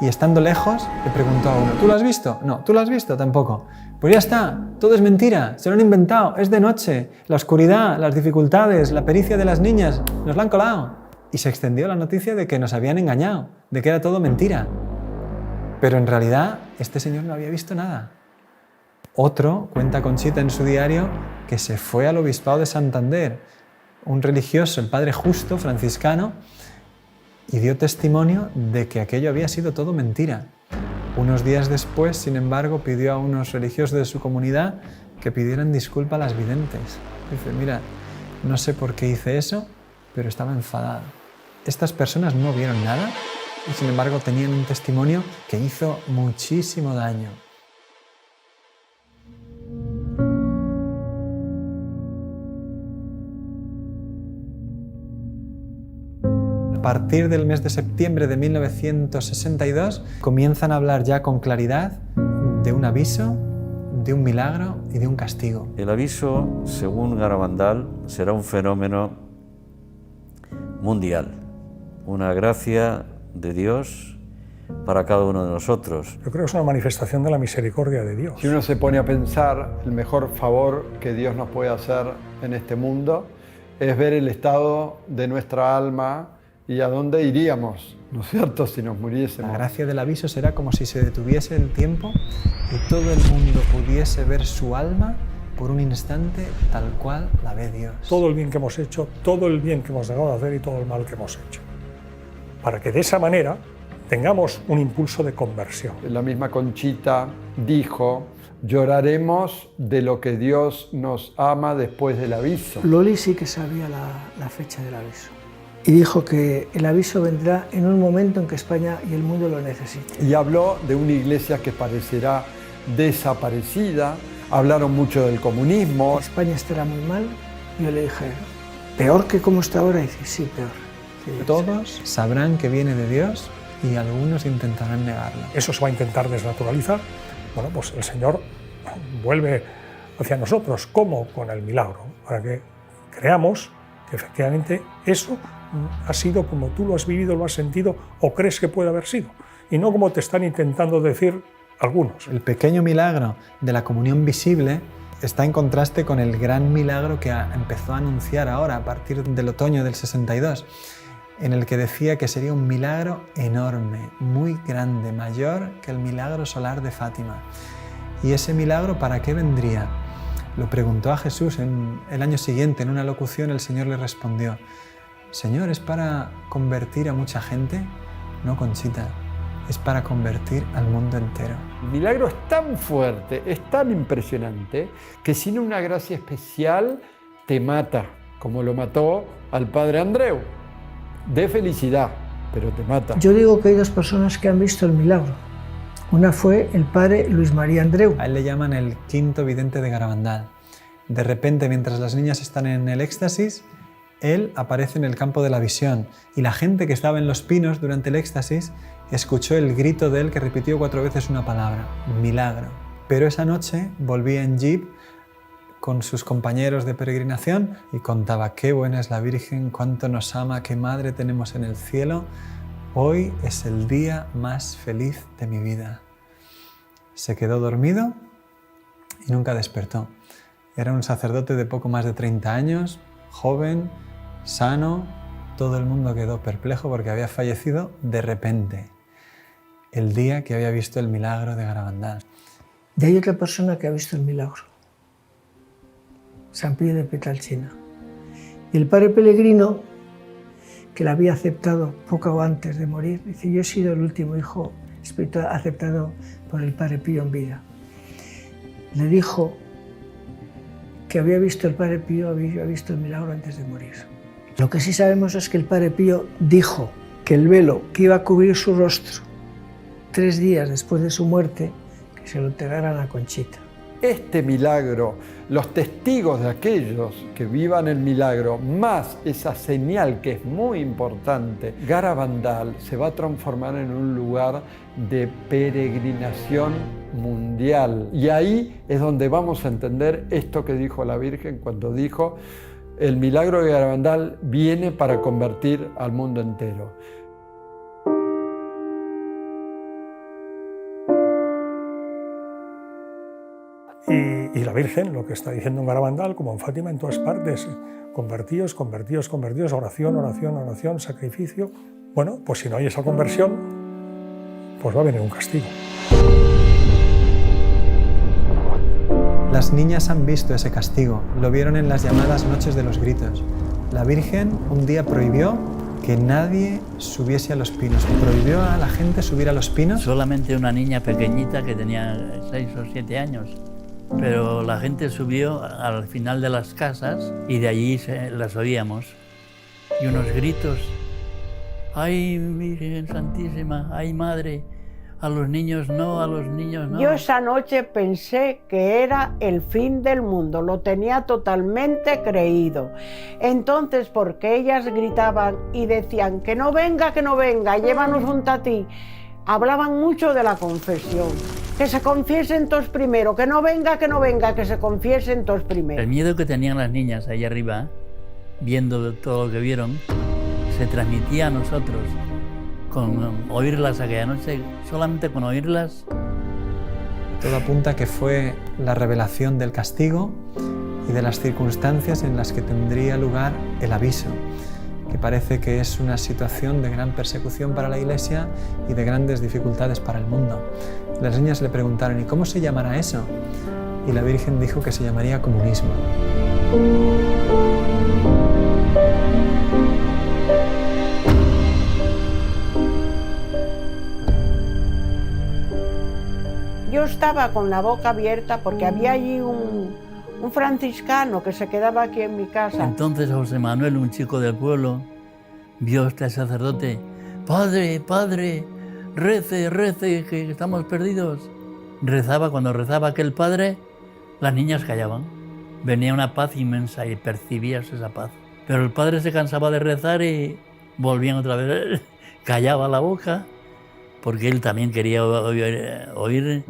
Y estando lejos, le preguntó a uno, ¿tú lo has visto? No, ¿tú lo has visto? Tampoco. Pues ya está, todo es mentira, se lo han inventado, es de noche, la oscuridad, las dificultades, la pericia de las niñas, nos la han colado. Y se extendió la noticia de que nos habían engañado, de que era todo mentira. Pero en realidad, este señor no había visto nada. Otro, cuenta Conchita en su diario, que se fue al obispado de Santander, un religioso, el padre Justo, franciscano, y dio testimonio de que aquello había sido todo mentira. Unos días después, sin embargo, pidió a unos religiosos de su comunidad que pidieran disculpa a las videntes. Dice, mira, no sé por qué hice eso, pero estaba enfadado. Estas personas no vieron nada y, sin embargo, tenían un testimonio que hizo muchísimo daño. A partir del mes de septiembre de 1962 comienzan a hablar ya con claridad de un aviso, de un milagro y de un castigo. El aviso, según Garabandal, será un fenómeno mundial, una gracia de Dios para cada uno de nosotros. Yo creo que es una manifestación de la misericordia de Dios. Si uno se pone a pensar, el mejor favor que Dios nos puede hacer en este mundo es ver el estado de nuestra alma y a dónde iríamos, ¿no es cierto?, si nos muriésemos. La gracia del aviso será como si se detuviese el tiempo y todo el mundo pudiese ver su alma por un instante tal cual la ve Dios. Todo el bien que hemos hecho, todo el bien que hemos dejado de hacer y todo el mal que hemos hecho. Para que de esa manera tengamos un impulso de conversión. La misma Conchita dijo, lloraremos de lo que Dios nos ama después del aviso. Loli sí que sabía la fecha del aviso. Y dijo que el aviso vendrá en un momento en que España y el mundo lo necesiten. Y habló de una iglesia que parecerá desaparecida. Hablaron mucho del comunismo. España estará muy mal. Yo le dije, ¿peor que como está ahora? Y dice, sí, peor. Sí, todos sabrán que viene de Dios y algunos intentarán negarlo. Eso se va a intentar desnaturalizar. Bueno, pues el Señor vuelve hacia nosotros. ¿Cómo? Con el milagro. Para que creamos que efectivamente eso ha sido como tú lo has vivido, lo has sentido o crees que puede haber sido. Y no como te están intentando decir algunos. El pequeño milagro de la comunión visible está en contraste con el gran milagro que empezó a anunciar ahora, a partir del otoño del 62, en el que decía que sería un milagro enorme, muy grande, mayor que el milagro solar de Fátima. ¿Y ese milagro para qué vendría? Lo preguntó a Jesús el año siguiente, en una locución el Señor le respondió, Señor, ¿es para convertir a mucha gente? No, Conchita, es para convertir al mundo entero. El milagro es tan fuerte, es tan impresionante, que sin una gracia especial te mata, como lo mató al padre Andreu. De felicidad, pero te mata. Yo digo que hay dos personas que han visto el milagro. Una fue el padre Luis María Andreu. A él le llaman el quinto vidente de Garabandal. De repente, mientras las niñas están en el éxtasis, él aparece en el campo de la visión y la gente que estaba en los pinos durante el éxtasis escuchó el grito de él que repitió 4 veces una palabra, milagro. Pero esa noche volvía en jeep con sus compañeros de peregrinación y contaba qué buena es la Virgen, cuánto nos ama, qué madre tenemos en el cielo. Hoy es el día más feliz de mi vida. Se quedó dormido y nunca despertó. Era un sacerdote de poco más de 30 años, joven, sano. Todo el mundo quedó perplejo porque había fallecido de repente, el día que había visto el milagro de Garabandal. Y hay otra persona que ha visto el milagro, San Pío de Petralcina. Y el padre Pellegrino, que la había aceptado poco antes de morir, dice, yo he sido el último hijo espiritual aceptado por el padre Pío en vida. Le dijo que había visto el padre Pío, había visto el milagro antes de morir. Lo que sí sabemos es que el padre Pío dijo que el velo que iba a cubrir su rostro 3 días después de su muerte, que se lo entregaran a Conchita. Este milagro, los testigos de aquellos que vivan el milagro, más esa señal que es muy importante, Garabandal se va a transformar en un lugar de peregrinación mundial. Y ahí es donde vamos a entender esto que dijo la Virgen cuando dijo El milagro de Garabandal viene para convertir al mundo entero. Y la Virgen, lo que está diciendo en Garabandal, como en Fátima, en todas partes, convertíos, convertíos, convertíos, oración, oración, oración, sacrificio. Bueno, pues si no hay esa conversión, pues va a venir un castigo. Las niñas han visto ese castigo, lo vieron en las llamadas noches de los gritos. La Virgen un día prohibió que nadie subiese a los pinos, prohibió a la gente subir a los pinos. Solamente una niña pequeñita que tenía 6 o 7 años, pero la gente subió al final de las casas y de allí las oíamos. Y unos gritos, ¡ay, Virgen Santísima! ¡Ay, Madre! A los niños no, a los niños no. Yo esa noche pensé que era el fin del mundo, lo tenía totalmente creído. Entonces, porque ellas gritaban y decían que no venga, llévanos junto a ti, hablaban mucho de la confesión. Que se confiesen todos primero, que no venga, que se confiesen todos primero. El miedo que tenían las niñas ahí arriba, viendo todo lo que vieron, se transmitía a nosotros. Con oírlas aquella noche, solamente con oírlas. Todo apunta que fue la revelación del castigo y de las circunstancias en las que tendría lugar el aviso, que parece que es una situación de gran persecución para la Iglesia y de grandes dificultades para el mundo. Las niñas le preguntaron, ¿y cómo se llamará eso? Y la Virgen dijo que se llamaría comunismo. Yo estaba con la boca abierta porque había allí un franciscano que se quedaba aquí en mi casa. Entonces José Manuel, un chico del pueblo, vio a este sacerdote. ¡Padre, padre, rece, rece, que estamos perdidos! Rezaba, cuando rezaba aquel padre, las niñas callaban. Venía una paz inmensa y percibías esa paz. Pero el padre se cansaba de rezar y volvían otra vez. Callaba la boca, porque él también quería oír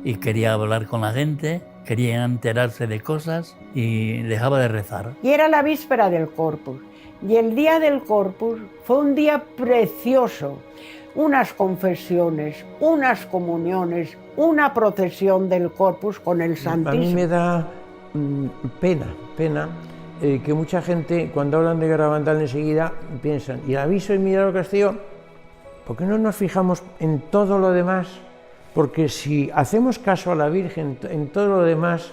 y quería hablar con la gente, quería enterarse de cosas y dejaba de rezar. Y era la víspera del Corpus. Y el día del Corpus fue un día precioso. Unas confesiones, unas comuniones, una procesión del Corpus con el Santísimo. A mí me da pena que mucha gente, cuando hablan de Garabandal enseguida, piensan, ¿y el aviso y milagro castigo? ¿Por qué no nos fijamos en todo lo demás? Porque si hacemos caso a la Virgen en todo lo demás,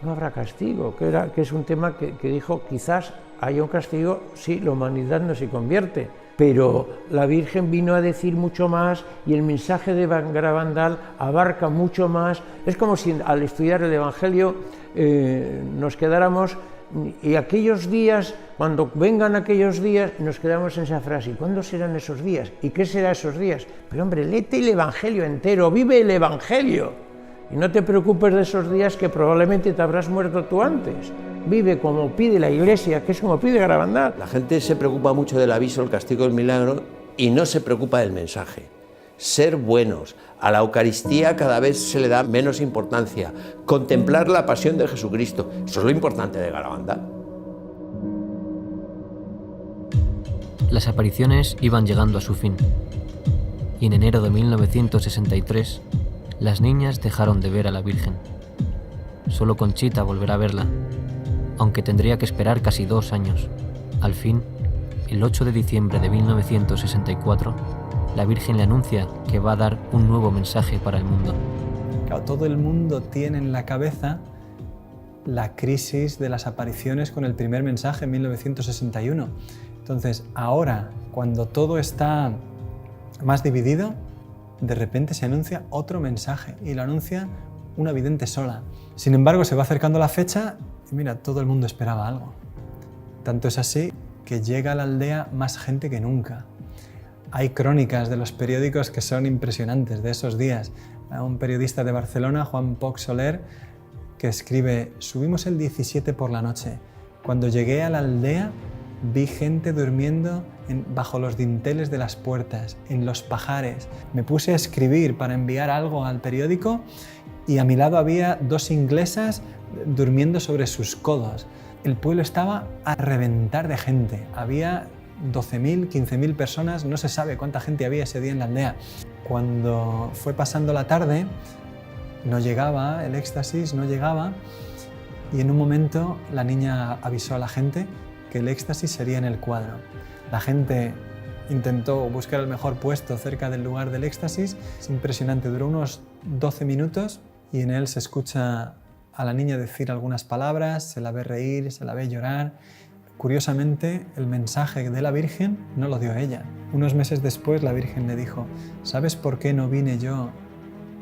no habrá castigo, que es un tema que dijo, quizás haya un castigo si la humanidad no se convierte. Pero la Virgen vino a decir mucho más y el mensaje de Garabandal abarca mucho más. Es como si al estudiar el Evangelio nos quedáramos. Y aquellos días, cuando vengan aquellos días, nos quedamos en esa frase. ¿Cuándo serán esos días? ¿Y qué serán esos días? Pero hombre, léete el Evangelio entero, vive el Evangelio. Y no te preocupes de esos días que probablemente te habrás muerto tú antes. Vive como pide la Iglesia, que es como pide Garabandal. La gente se preocupa mucho del aviso, el castigo, el milagro, y no se preocupa del mensaje. Ser buenos. A la Eucaristía cada vez se le da menos importancia. Contemplar la pasión de Jesucristo. Eso es lo importante de Garabandal. Las apariciones iban llegando a su fin. Y en enero de 1963, las niñas dejaron de ver a la Virgen. Solo Conchita volverá a verla, aunque tendría que esperar casi 2 años. Al fin, el 8 de diciembre de 1964, la Virgen le anuncia que va a dar un nuevo mensaje para el mundo. Claro, todo el mundo tiene en la cabeza la crisis de las apariciones con el primer mensaje en 1961. Entonces, ahora, cuando todo está más dividido, de repente se anuncia otro mensaje y lo anuncia una vidente sola. Sin embargo, se va acercando la fecha y mira, todo el mundo esperaba algo. Tanto es así que llega a la aldea más gente que nunca. Hay crónicas de los periódicos que son impresionantes de esos días. Un periodista de Barcelona, Juan Poch Soler, que escribe: subimos el 17 por la noche. Cuando llegué a la aldea vi gente durmiendo bajo los dinteles de las puertas, en los pajares. Me puse a escribir para enviar algo al periódico y a mi lado había 2 inglesas durmiendo sobre sus codos. el pueblo estaba a reventar de gente. Había 12.000, 15.000 personas, no se sabe cuánta gente había ese día en la aldea. Cuando fue pasando la tarde, no llegaba el éxtasis, no llegaba, y en un momento la niña avisó a la gente que el éxtasis sería en el cuadro. La gente intentó buscar el mejor puesto cerca del lugar del éxtasis. Es impresionante, duró unos 12 minutos y en él se escucha a la niña decir algunas palabras, se la ve reír, se la ve llorar. Curiosamente, el mensaje de la Virgen no lo dio ella. Unos meses después la Virgen le dijo: ¿sabes por qué no vine yo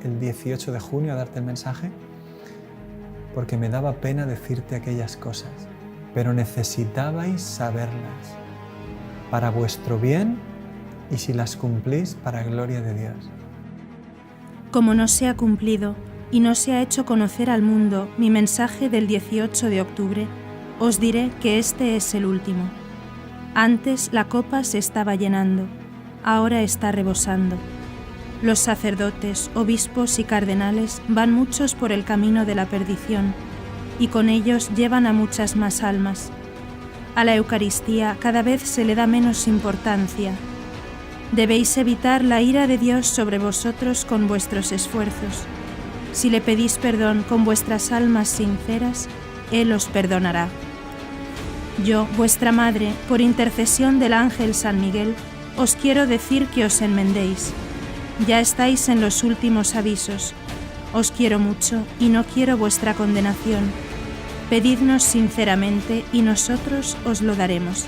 el 18 de junio a darte el mensaje? Porque me daba pena decirte aquellas cosas, pero necesitabais saberlas para vuestro bien y si las cumplís para gloria de Dios. Como no se ha cumplido y no se ha hecho conocer al mundo mi mensaje del 18 de octubre, os diré que este es el último. Antes la copa se estaba llenando, ahora está rebosando. Los sacerdotes, obispos y cardenales van muchos por el camino de la perdición, y con ellos llevan a muchas más almas. A la Eucaristía cada vez se le da menos importancia. Debéis evitar la ira de Dios sobre vosotros con vuestros esfuerzos. Si le pedís perdón con vuestras almas sinceras, Él os perdonará. Yo, vuestra madre, por intercesión del ángel San Miguel, os quiero decir que os enmendéis. Ya estáis en los últimos avisos. Os quiero mucho y no quiero vuestra condenación. Pedidnos sinceramente y nosotros os lo daremos.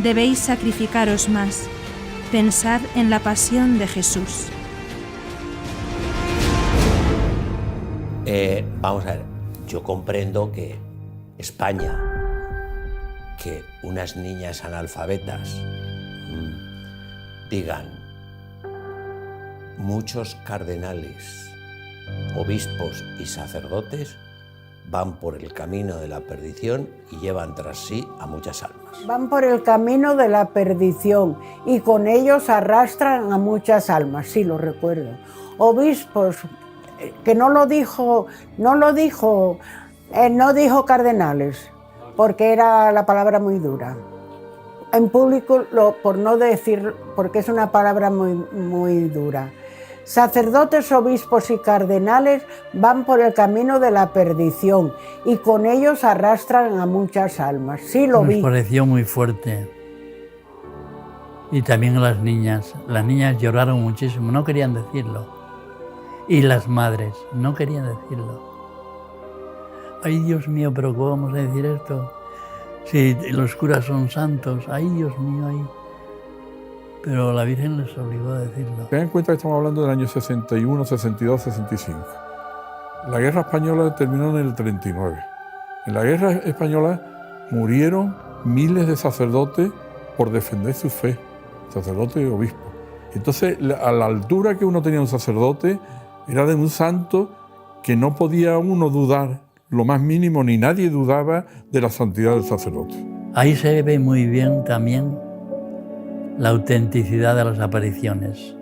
Debéis sacrificaros más. Pensad en la pasión de Jesús. Vamos a ver, yo comprendo que España, que unas niñas analfabetas digan muchos cardenales, obispos y sacerdotes van por el camino de la perdición y llevan tras sí a muchas almas. Van por el camino de la perdición y con ellos arrastran a muchas almas, sí, lo recuerdo. Obispos, que no dijo cardenales, porque era la palabra muy dura. En público, por no decir, porque es una palabra muy dura. Sacerdotes, obispos y cardenales van por el camino de la perdición y con ellos arrastran a muchas almas. Sí, lo vi. Nos pareció muy fuerte. Y también las niñas lloraron muchísimo, no querían decirlo. Y las madres no querían decirlo. Ay, Dios mío, pero ¿cómo vamos a decir esto? Si los curas son santos, ay, Dios mío, ay. Pero la Virgen les obligó a decirlo. Ten en cuenta que estamos hablando del año 61, 62, 65. La guerra española terminó en el 39. En la guerra española murieron miles de sacerdotes por defender su fe, sacerdotes y obispos. Entonces, a la altura que uno tenía un sacerdote, era de un santo que no podía uno dudar lo más mínimo, ni nadie dudaba de la santidad del sacerdote. Ahí se ve muy bien también la autenticidad de las apariciones.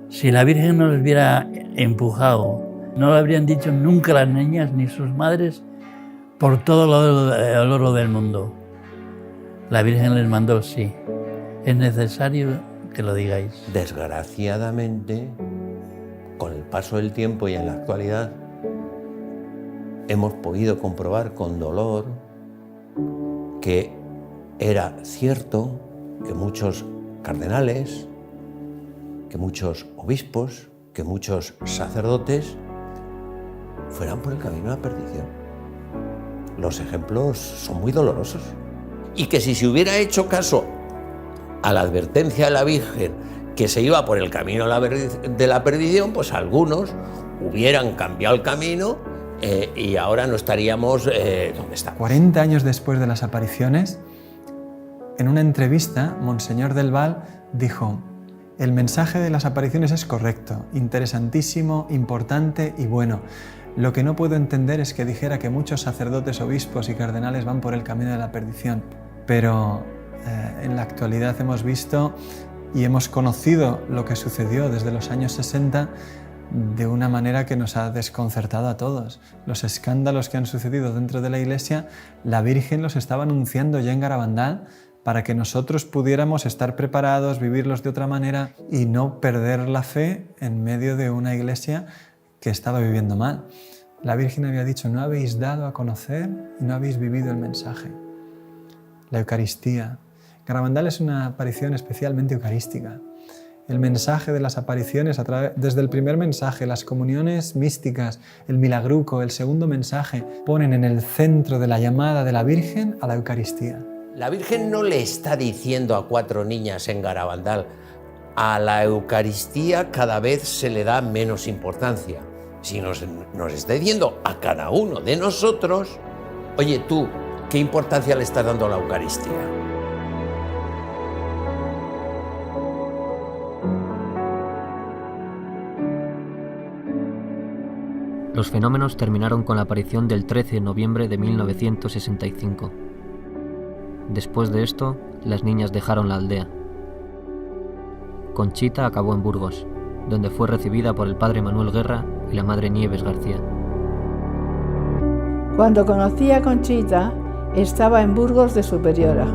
Si la Virgen no les hubiera empujado, no lo habrían dicho nunca las niñas ni sus madres por todo el oro del mundo. La Virgen les mandó, sí, es necesario que lo digáis. Desgraciadamente, con el paso del tiempo y en la actualidad, hemos podido comprobar con dolor que era cierto que muchos cardenales, que muchos obispos, que muchos sacerdotes fueran por el camino de la perdición. Los ejemplos son muy dolorosos. Y que si se hubiera hecho caso a la advertencia de la Virgen que se iba por el camino de la perdición, pues algunos hubieran cambiado el camino y ahora no estaríamos donde estamos. 40 años después de las apariciones, en una entrevista, Monseñor del Val dijo: el mensaje de las apariciones es correcto, interesantísimo, importante y bueno. Lo que no puedo entender es que dijera que muchos sacerdotes, obispos y cardenales van por el camino de la perdición. Pero en la actualidad hemos visto y hemos conocido lo que sucedió desde los años 60 de una manera que nos ha desconcertado a todos. Los escándalos que han sucedido dentro de la Iglesia, la Virgen los estaba anunciando ya en Garabandal para que nosotros pudiéramos estar preparados, vivirlos de otra manera y no perder la fe en medio de una Iglesia que estaba viviendo mal. La Virgen había dicho: no habéis dado a conocer y no habéis vivido el mensaje. La Eucaristía. Garabandal es una aparición especialmente eucarística. El mensaje de las apariciones, desde el primer mensaje, las comuniones místicas, el milagruco, el segundo mensaje, ponen en el centro de la llamada de la Virgen a la Eucaristía. La Virgen no le está diciendo a 4 niñas en Garabandal: a la Eucaristía cada vez se le da menos importancia, sino nos está diciendo a cada uno de nosotros: oye, tú, ¿qué importancia le estás dando a la Eucaristía? Los fenómenos terminaron con la aparición del 13 de noviembre de 1965. Después de esto, las niñas dejaron la aldea. Conchita acabó en Burgos, donde fue recibida por el padre Manuel Guerra y la madre Nieves García. Cuando conocí a Conchita, estaba en Burgos de superiora,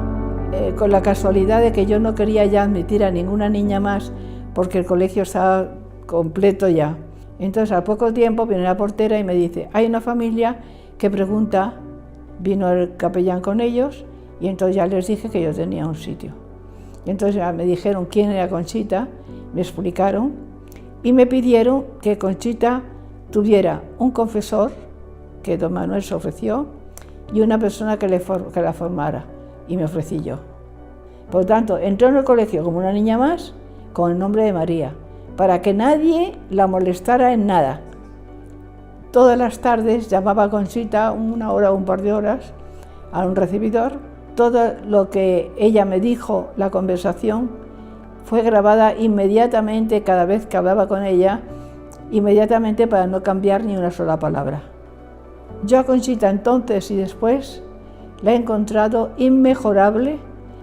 con la casualidad de que yo no quería ya admitir a ninguna niña más porque el colegio estaba completo ya. Entonces, al poco tiempo viene la portera y me dice: hay una familia que pregunta. Vino el capellán con ellos y entonces ya les dije que yo tenía un sitio. Y entonces ya me dijeron quién era Conchita, me explicaron y me pidieron que Conchita tuviera un confesor, que don Manuel se ofreció, y una persona que la formara, y me ofrecí yo. Por lo tanto, entró en el colegio como una niña más, con el nombre de María, para que nadie la molestara en nada. Todas las tardes llamaba a Conchita, 1 hora o un par de horas, a un recibidor. Todo lo que ella me dijo, la conversación, fue grabada inmediatamente cada vez que hablaba con ella, inmediatamente para no cambiar ni una sola palabra. Yo a Conchita entonces y después la he encontrado inmejorable.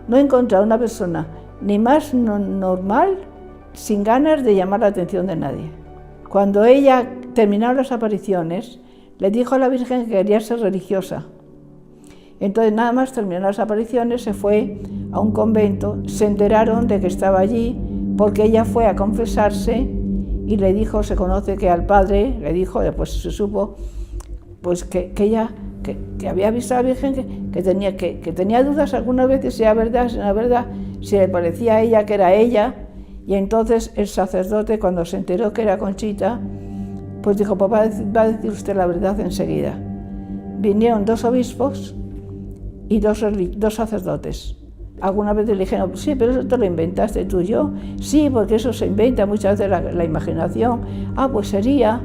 No he encontrado una persona ni más normal, sin ganas de llamar la atención de nadie. Cuando ella terminó las apariciones, le dijo a la Virgen que quería ser religiosa. Entonces, nada más terminó las apariciones, se fue a un convento, se enteraron de que estaba allí, porque ella fue a confesarse y le dijo, se conoce que al padre, le dijo, después se supo, pues que ella que había visto a la Virgen, que tenía dudas algunas veces si era verdad, si no era verdad, si le parecía a ella que era ella. Y entonces el sacerdote, cuando se enteró que era Conchita, pues dijo: papá, va a decir usted la verdad enseguida. Vinieron 2 obispos y 2 sacerdotes. Algunas veces le dijeron: sí, pero eso te lo inventaste tú y yo. Sí, porque eso se inventa muchas veces la imaginación. Ah, pues sería,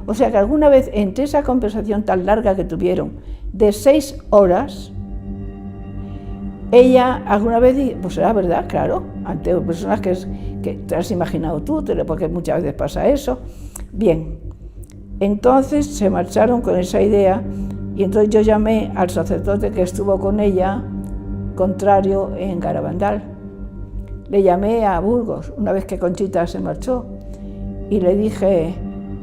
O sea que alguna vez, entre esa conversación tan larga que tuvieron, de 6 horas, ella alguna vez dijo: pues era verdad, claro, ante personas que te has imaginado tú, porque muchas veces pasa eso. Bien, entonces se marcharon con esa idea y entonces yo llamé al sacerdote que estuvo con ella, contrario, en Garabandal. Le llamé a Burgos, una vez que Conchita se marchó, y le dije: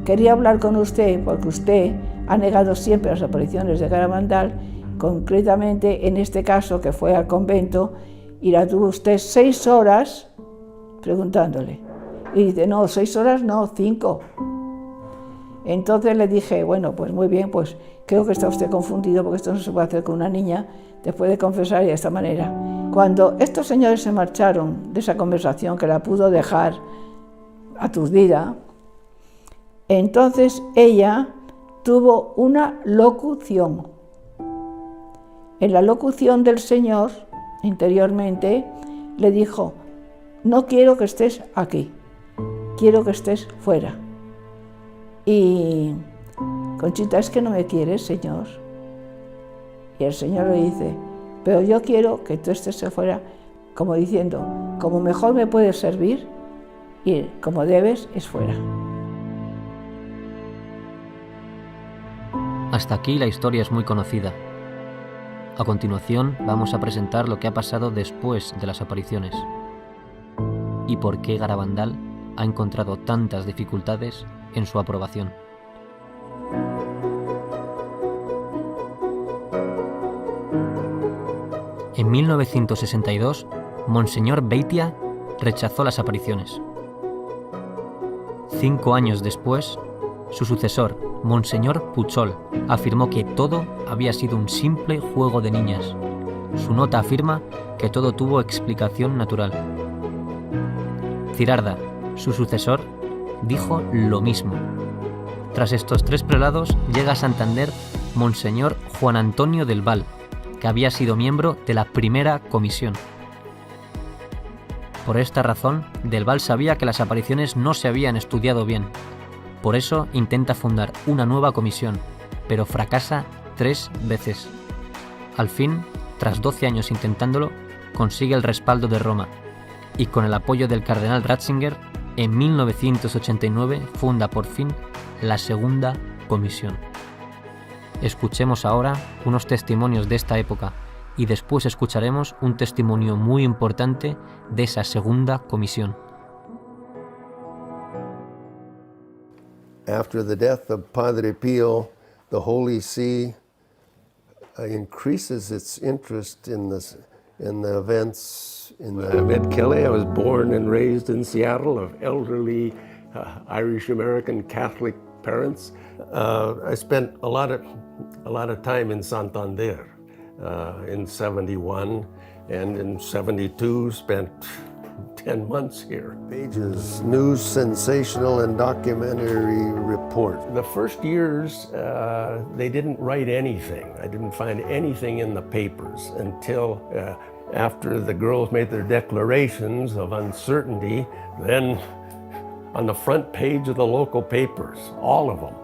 quería hablar con usted porque usted ha negado siempre las apariciones de Garabandal, concretamente en este caso que fue al convento, y la tuvo usted 6 horas preguntándole. Y dice: no, 6 horas no, 5. Entonces le dije: bueno, pues muy bien, pues creo que está usted confundido porque esto no se puede hacer con una niña después de confesar y de esta manera. Cuando estos señores se marcharon de esa conversación, que la pudo dejar aturdida, entonces ella tuvo una locución. En la locución del Señor, interiormente, le dijo: no quiero que estés aquí, quiero que estés fuera. Y Conchita: es que no me quieres, Señor. Y el Señor le dice: pero yo quiero que tú estés fuera, como diciendo, como mejor me puedes servir y como debes es fuera. Hasta aquí la historia es muy conocida. A continuación vamos a presentar lo que ha pasado después de las apariciones y por qué Garabandal ha encontrado tantas dificultades en su aprobación. En 1962, Monseñor Beitia rechazó las apariciones. 5 años después, su sucesor, Monseñor Puchol, afirmó que todo había sido un simple juego de niñas. Su nota afirma que todo tuvo explicación natural. Cirarda, su sucesor, dijo lo mismo. Tras estos 3 prelados, llega a Santander Monseñor Juan Antonio del Val, que había sido miembro de la primera comisión. Por esta razón, Del Val sabía que las apariciones no se habían estudiado bien. Por eso intenta fundar una nueva comisión, pero fracasa 3 veces. Al fin, tras 12 años intentándolo, consigue el respaldo de Roma y con el apoyo del cardenal Ratzinger, en 1989 funda por fin la segunda comisión. Escuchemos ahora unos testimonios de esta época y después escucharemos un testimonio muy importante de esa segunda comisión. After the death of Padre Pio, the Holy See increases its interest in the events in the Ed Kelly. I was born and raised in Seattle of elderly Irish-American Catholic parents. I spent a lot of time in Santander in 71, and in 72 spent 10 months here. Pages, news, sensational, and documentary report. The first years, they didn't write anything. I didn't find anything in the papers until after the girls made their declarations of uncertainty. Then on the front page of the local papers, all of them,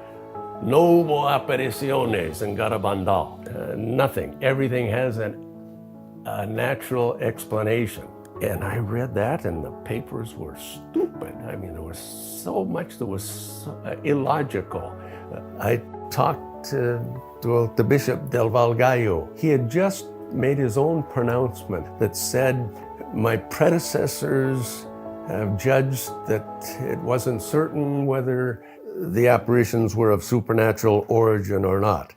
no hubo apariciones in Garabandal. Nothing. Everything has a natural explanation. And I read that, and the papers were stupid. I mean, there was so much that was illogical. I talked to the Bishop del Val Gallo. He had just made his own pronouncement that said, my predecessors have judged that it wasn't certain whether the apparitions were of supernatural origin or not.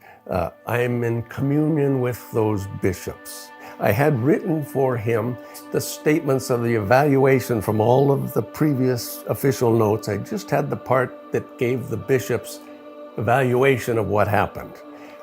I'm in communion with those bishops. I had written for him the statements of the evaluation from all of the previous official notes. I just had the part that gave the bishop's evaluation of what happened.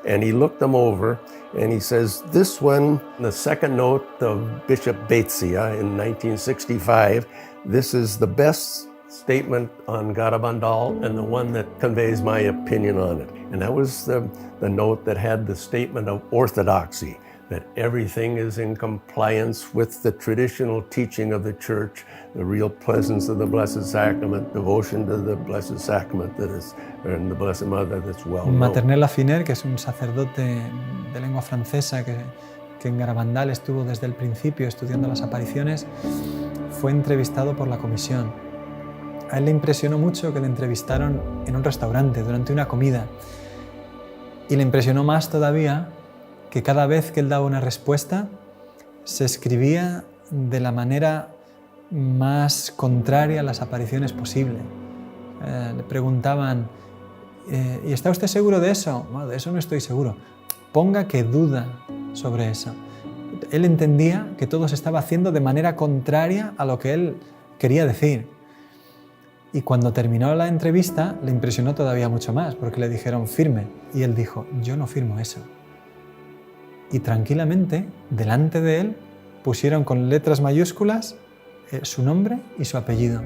And he looked them over and he says, this one, the second note of Bishop Baetzia in 1965, this is the best statement on Garabandal and the one that conveys my opinion on it. And that was the note that had the statement of orthodoxy, that everything is in compliance with the traditional teaching of the Church, the real presence of the Blessed Sacrament, devotion to the Blessed Sacrament that is, and the Blessed Mother that's well known. Maternel Afiner, que es un sacerdote de lengua francesa que en Garabandal estuvo desde el principio estudiando las apariciones, fue entrevistado por la comisión. A él le impresionó mucho que le entrevistaron en un restaurante durante una comida. Y le impresionó más todavía que cada vez que él daba una respuesta se escribía de la manera más contraria a las apariciones posible. Le preguntaban, ¿y está usted seguro de eso? Bueno, de eso no estoy seguro. Ponga que duda sobre eso. Él entendía que todo se estaba haciendo de manera contraria a lo que él quería decir. Y cuando terminó la entrevista le impresionó todavía mucho más, porque le dijeron firme. Y él dijo, yo no firmo eso. Y tranquilamente, delante de él, pusieron con letras mayúsculas su nombre y su apellido.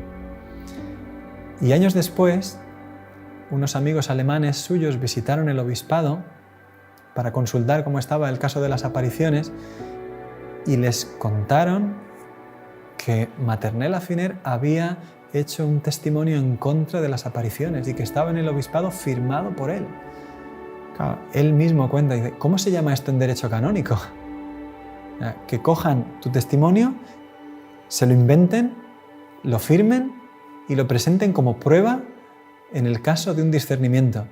Y años después, unos amigos alemanes suyos visitaron el obispado para consultar cómo estaba el caso de las apariciones y les contaron que Maternel Afiner había hecho un testimonio en contra de las apariciones y que estaba en el obispado firmado por él. Claro, él mismo cuenta y dice, ¿cómo se llama esto en derecho canónico? Que cojan tu testimonio, se lo inventen, lo firmen y lo presenten como prueba en el caso de un discernimiento.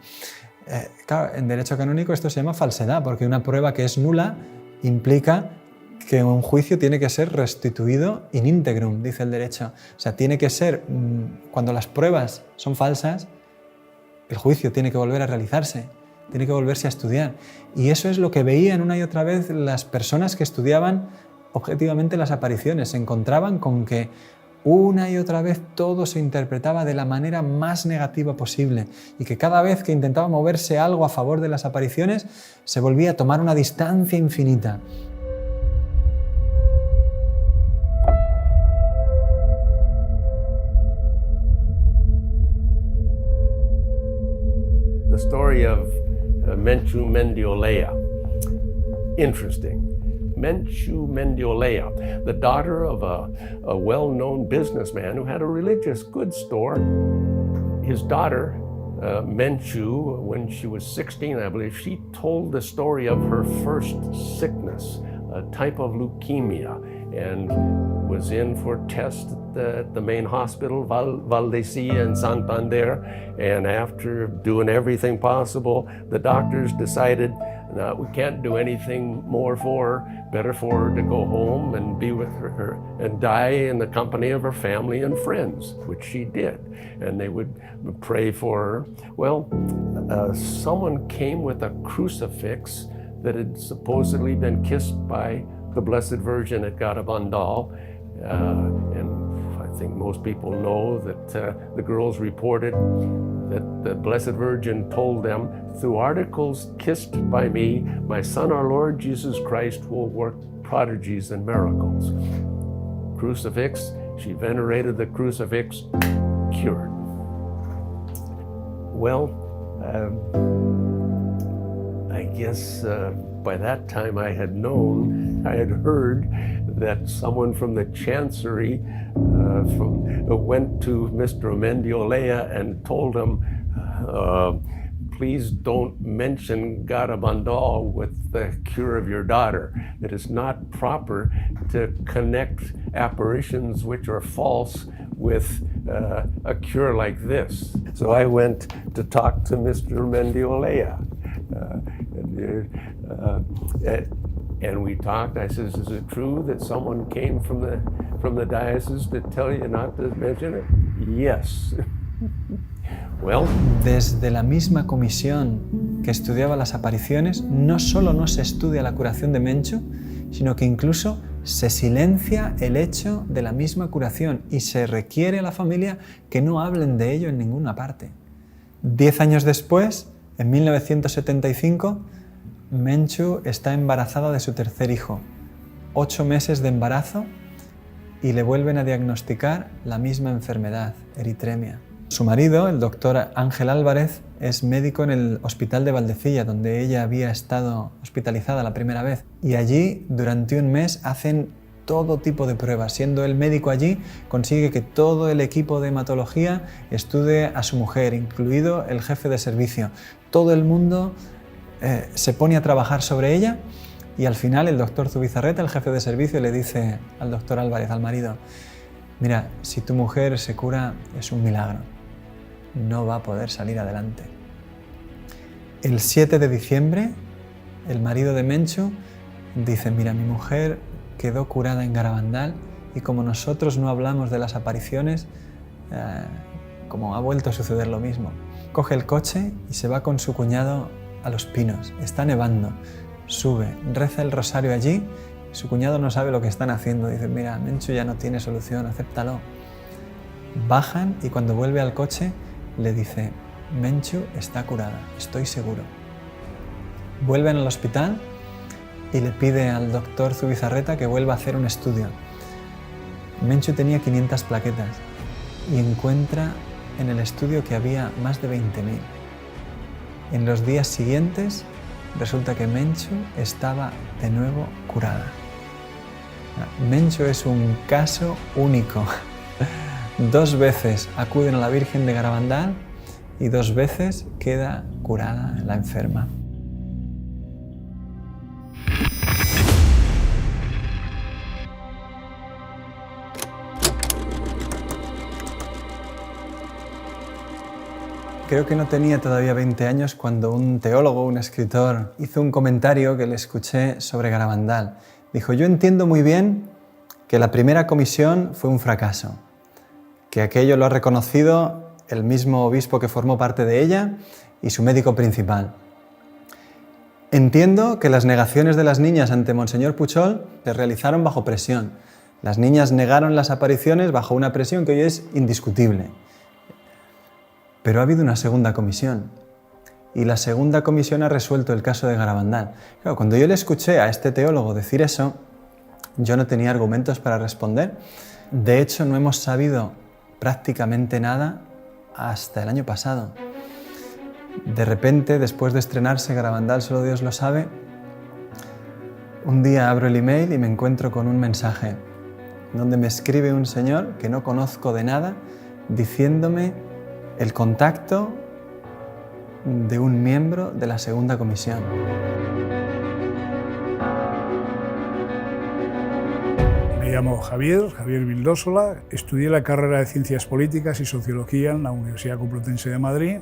Claro, en derecho canónico esto se llama falsedad, porque una prueba que es nula implica que un juicio tiene que ser restituido in integrum, dice el derecho. O sea, tiene que ser, cuando las pruebas son falsas, el juicio tiene que volver a realizarse, tiene que volverse a estudiar. Y eso es lo que veían una y otra vez las personas que estudiaban objetivamente las apariciones. Se encontraban con que una y otra vez todo se interpretaba de la manera más negativa posible y que cada vez que intentaba moverse algo a favor de las apariciones se volvía a tomar una distancia infinita. The story of Menchu Mendiolea. Interesting. Menchu Mendiolea, the daughter of a well-known businessman who had a religious goods store. His daughter, Menchu, when she was 16, I believe, she told the story of her first sickness, a type of leukemia, and was in for tests at the main hospital, Valdecilla in Santander, and after doing everything possible, the doctors decided, no, we can't do anything more for her, better for her to go home and be with her and die in the company of her family and friends, which she did. And they would pray for her. Well, someone came with a crucifix that had supposedly been kissed by the Blessed Virgin at Garabandal, and I think most people know that the girls reported that the Blessed Virgin told them, through articles kissed by me, my Son, our Lord Jesus Christ, will work prodigies and miracles. Crucifix, she venerated the crucifix, cured. Well, I guess by that time I had heard that someone from the Chancery went to Mr. Mendiolea and told him, please don't mention Garabandal with the cure of your daughter. It is not proper to connect apparitions which are false with a cure like this. So I went to talk to Mr. Mendiolea. And we talked. I says, is it true that someone came from the diocese to tell you not to mention it? Yes. Well. Desde la misma comisión que estudiaba las apariciones, no solo no se estudia la curación de Menchu, sino que incluso se silencia el hecho de la misma curación y se requiere a la familia que no hablen de ello en ninguna parte. 10 años después, en 1975, Menchu está embarazada de su tercer hijo, 8 meses de embarazo, y le vuelven a diagnosticar la misma enfermedad, eritremia. Su marido, el doctor Ángel Álvarez, es médico en el hospital de Valdecilla, donde ella había estado hospitalizada la primera vez. Y allí, durante un mes, hacen todo tipo de pruebas. Siendo él médico allí, consigue que todo el equipo de hematología estudie a su mujer, incluido el jefe de servicio. Todo el mundo se pone a trabajar sobre ella y al final el doctor Zubizarreta, el jefe de servicio, le dice al doctor Álvarez, al marido, mira, si tu mujer se cura es un milagro, no va a poder salir adelante. El 7 de diciembre, el marido de Menchu dice, mira, mi mujer quedó curada en Garabandal y como nosotros no hablamos de las apariciones, como ha vuelto a suceder lo mismo. Coge el coche y se va con su cuñado a Los Pinos. Está nevando, sube, reza el rosario allí. Su cuñado no sabe lo que están haciendo. Dice, mira, Menchu ya no tiene solución, acéptalo. Bajan y cuando vuelve al coche le dice, Menchu está curada, estoy seguro. Vuelven al hospital y le pide al doctor Zubizarreta que vuelva a hacer un estudio. Menchu tenía 500 plaquetas y encuentra en el estudio que había más de 20.000. En los días siguientes resulta que Menchu estaba de nuevo curada. Menchu es un caso único. 2 veces acuden a la Virgen de Garabandal y 2 veces queda curada la enferma. Creo que no tenía todavía 20 años cuando un teólogo, un escritor, hizo un comentario que le escuché sobre Garabandal. Dijo, yo entiendo muy bien que la primera comisión fue un fracaso, que aquello lo ha reconocido el mismo obispo que formó parte de ella y su médico principal. Entiendo que las negaciones de las niñas ante Monseñor Puchol se realizaron bajo presión. Las niñas negaron las apariciones bajo una presión que hoy es indiscutible. Pero ha habido una segunda comisión. Y la segunda comisión ha resuelto el caso de Garabandal. Claro, cuando yo le escuché a este teólogo decir eso, yo no tenía argumentos para responder. De hecho, no hemos sabido prácticamente nada hasta el año pasado. De repente, después de estrenarse Garabandal, solo Dios lo sabe, un día abro el email y me encuentro con un mensaje donde me escribe un señor que no conozco de nada, diciéndome el contacto de un miembro de la segunda comisión. Me llamo Javier Vildósola, estudié la carrera de Ciencias Políticas y Sociología en la Universidad Complutense de Madrid.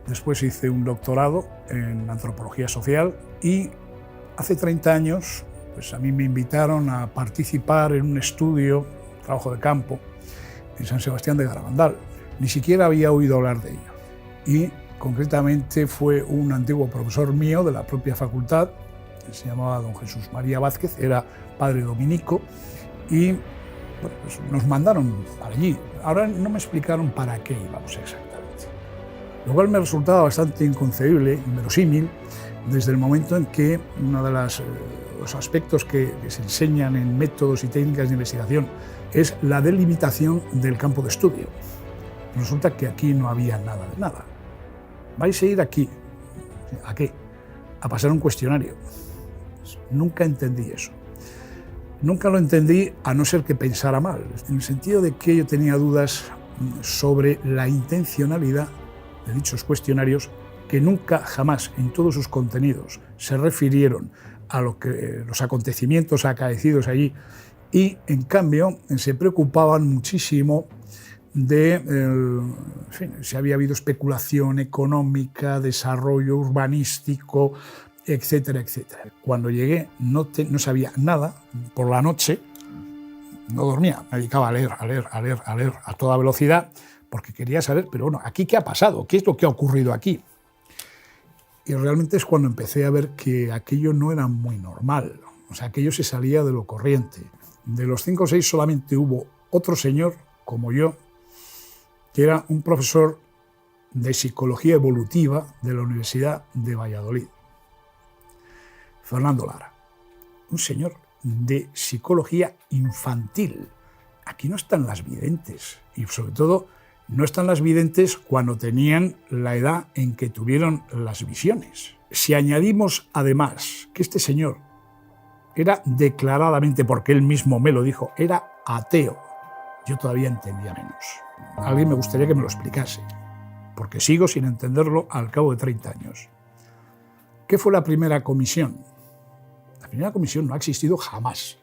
Después hice un doctorado en Antropología Social y hace 30 años pues a mí me invitaron a participar en un estudio, trabajo de campo, en San Sebastián de Garabandal. Ni siquiera había oído hablar de ello. Y concretamente fue un antiguo profesor mío de la propia facultad, que se llamaba don Jesús María Vázquez, era padre dominico, y bueno, pues nos mandaron para allí. Ahora no me explicaron para qué íbamos exactamente, lo cual me resultaba bastante inconcebible, inverosímil, desde el momento en que uno de los aspectos que se enseñan en métodos y técnicas de investigación es la delimitación del campo de estudio. Resulta que aquí no había nada de nada. Vais a ir aquí. ¿A qué? A pasar un cuestionario. Nunca entendí eso. Nunca lo entendí, a no ser que pensara mal, en el sentido de que yo tenía dudas sobre la intencionalidad de dichos cuestionarios, que nunca, jamás, en todos sus contenidos, se refirieron a los acontecimientos acaecidos allí, y, en cambio, se preocupaban muchísimo de si había habido especulación económica, desarrollo urbanístico, etcétera, etcétera. Cuando llegué no sabía nada. Por la noche no dormía, me dedicaba a leer a toda velocidad, porque quería saber, pero bueno, ¿aquí qué ha pasado? ¿Qué es lo que ha ocurrido aquí? Y realmente es cuando empecé a ver que aquello no era muy normal, o sea, aquello se salía de lo corriente. De los 5 o 6 solamente hubo otro señor, como yo, que era un profesor de psicología evolutiva de la Universidad de Valladolid, Fernando Lara, un señor de psicología infantil. Aquí no están las videntes, y sobre todo no están las videntes cuando tenían la edad en que tuvieron las visiones. Si añadimos además que este señor era declaradamente, porque él mismo me lo dijo, era ateo, yo todavía entendía menos. Alguien me gustaría que me lo explicase, porque sigo sin entenderlo al cabo de 30 años. ¿Qué fue la primera comisión? La primera comisión no ha existido jamás.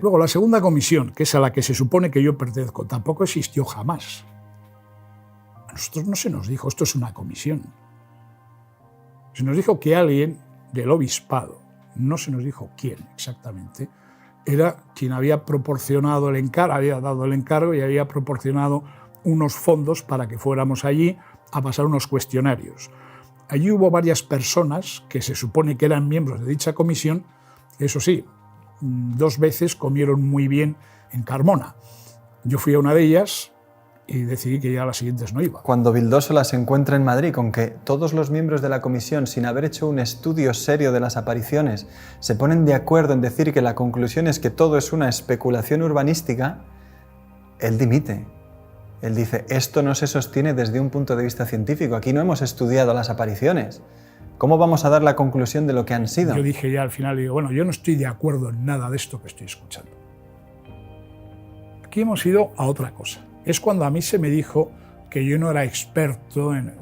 Luego, la segunda comisión, que es a la que se supone que yo pertenezco, tampoco existió jamás. A nosotros no se nos dijo, esto es una comisión. Se nos dijo que alguien del obispado, no se nos dijo quién exactamente, era quien había proporcionado el encargo, había dado el encargo y había proporcionado unos fondos para que fuéramos allí a pasar unos cuestionarios. Allí hubo varias personas que se supone que eran miembros de dicha comisión, eso sí, 2 veces comieron muy bien en Carmona. Yo fui a una de ellas y decidí que ya a las siguientes no iba. Cuando Vildósola se encuentra en Madrid con que todos los miembros de la comisión, sin haber hecho un estudio serio de las apariciones, se ponen de acuerdo en decir que la conclusión es que todo es una especulación urbanística, él dimite. Él dice, esto no se sostiene desde un punto de vista científico, aquí no hemos estudiado las apariciones. ¿Cómo vamos a dar la conclusión de lo que han sido? Yo dije ya al final, digo, bueno, yo no estoy de acuerdo en nada de esto que estoy escuchando. Aquí hemos ido a otra cosa. Es cuando a mí se me dijo que yo no era experto en...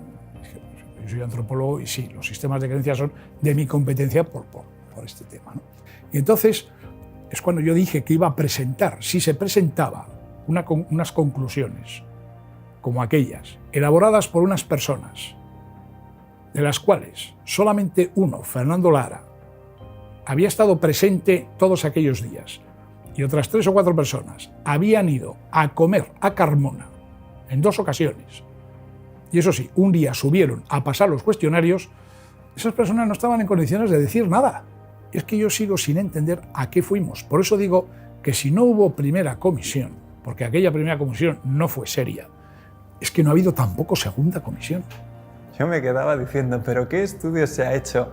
Yo soy antropólogo y sí, los sistemas de creencias son de mi competencia por este tema, ¿no? Y entonces es cuando yo dije que iba a presentar, si se presentaba unas conclusiones como aquellas, elaboradas por unas personas, de las cuales solamente uno, Fernando Lara, había estado presente todos aquellos días, y otras 3 o 4 personas habían ido a comer a Carmona en 2 ocasiones y eso sí, un día subieron a pasar los cuestionarios, esas personas no estaban en condiciones de decir nada. Y es que yo sigo sin entender a qué fuimos. Por eso digo que si no hubo primera comisión, porque aquella primera comisión no fue seria, es que no ha habido tampoco segunda comisión. Yo me quedaba diciendo, ¿pero qué estudio se ha hecho?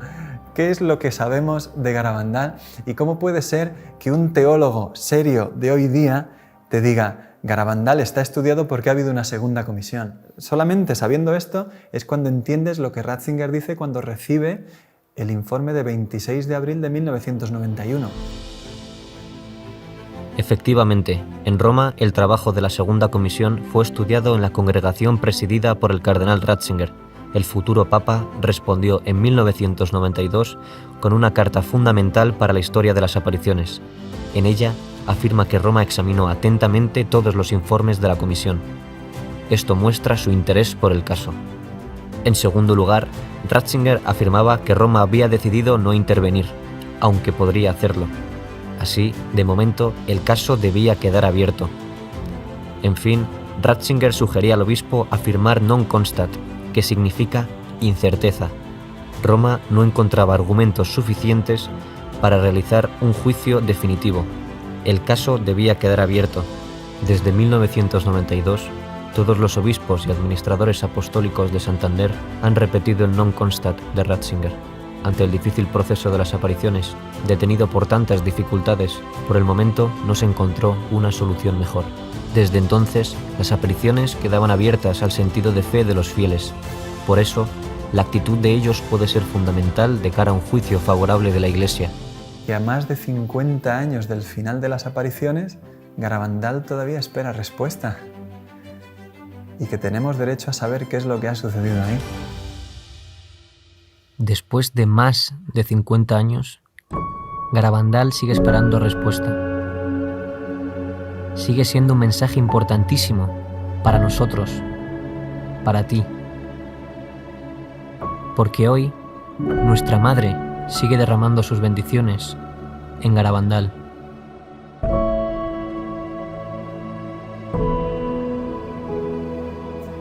¿Qué es lo que sabemos de Garabandal? ¿Y cómo puede ser que un teólogo serio de hoy día te diga, Garabandal está estudiado porque ha habido una segunda comisión? Solamente sabiendo esto es cuando entiendes lo que Ratzinger dice cuando recibe el informe de 26 de abril de 1991. Efectivamente, en Roma el trabajo de la segunda comisión fue estudiado en la congregación presidida por el cardenal Ratzinger. El futuro papa respondió en 1992 con una carta fundamental para la historia de las apariciones. En ella afirma que Roma examinó atentamente todos los informes de la comisión. Esto muestra su interés por el caso. En segundo lugar, Ratzinger afirmaba que Roma había decidido no intervenir, aunque podría hacerlo. Así, de momento, el caso debía quedar abierto. En fin, Ratzinger sugería al obispo afirmar non constat, que significa incerteza. Roma no encontraba argumentos suficientes para realizar un juicio definitivo. El caso debía quedar abierto. Desde 1992, todos los obispos y administradores apostólicos de Santander han repetido el non constat de Ratzinger. Ante el difícil proceso de las apariciones, detenido por tantas dificultades, por el momento no se encontró una solución mejor. Desde entonces, las apariciones quedaban abiertas al sentido de fe de los fieles. Por eso, la actitud de ellos puede ser fundamental de cara a un juicio favorable de la Iglesia. Y a más de 50 años del final de las apariciones, Garabandal todavía espera respuesta. Y que tenemos derecho a saber qué es lo que ha sucedido ahí. Después de más de 50 años, Garabandal sigue esperando respuesta. Sigue siendo un mensaje importantísimo para nosotros, para ti. Porque hoy, nuestra Madre sigue derramando sus bendiciones en Garabandal.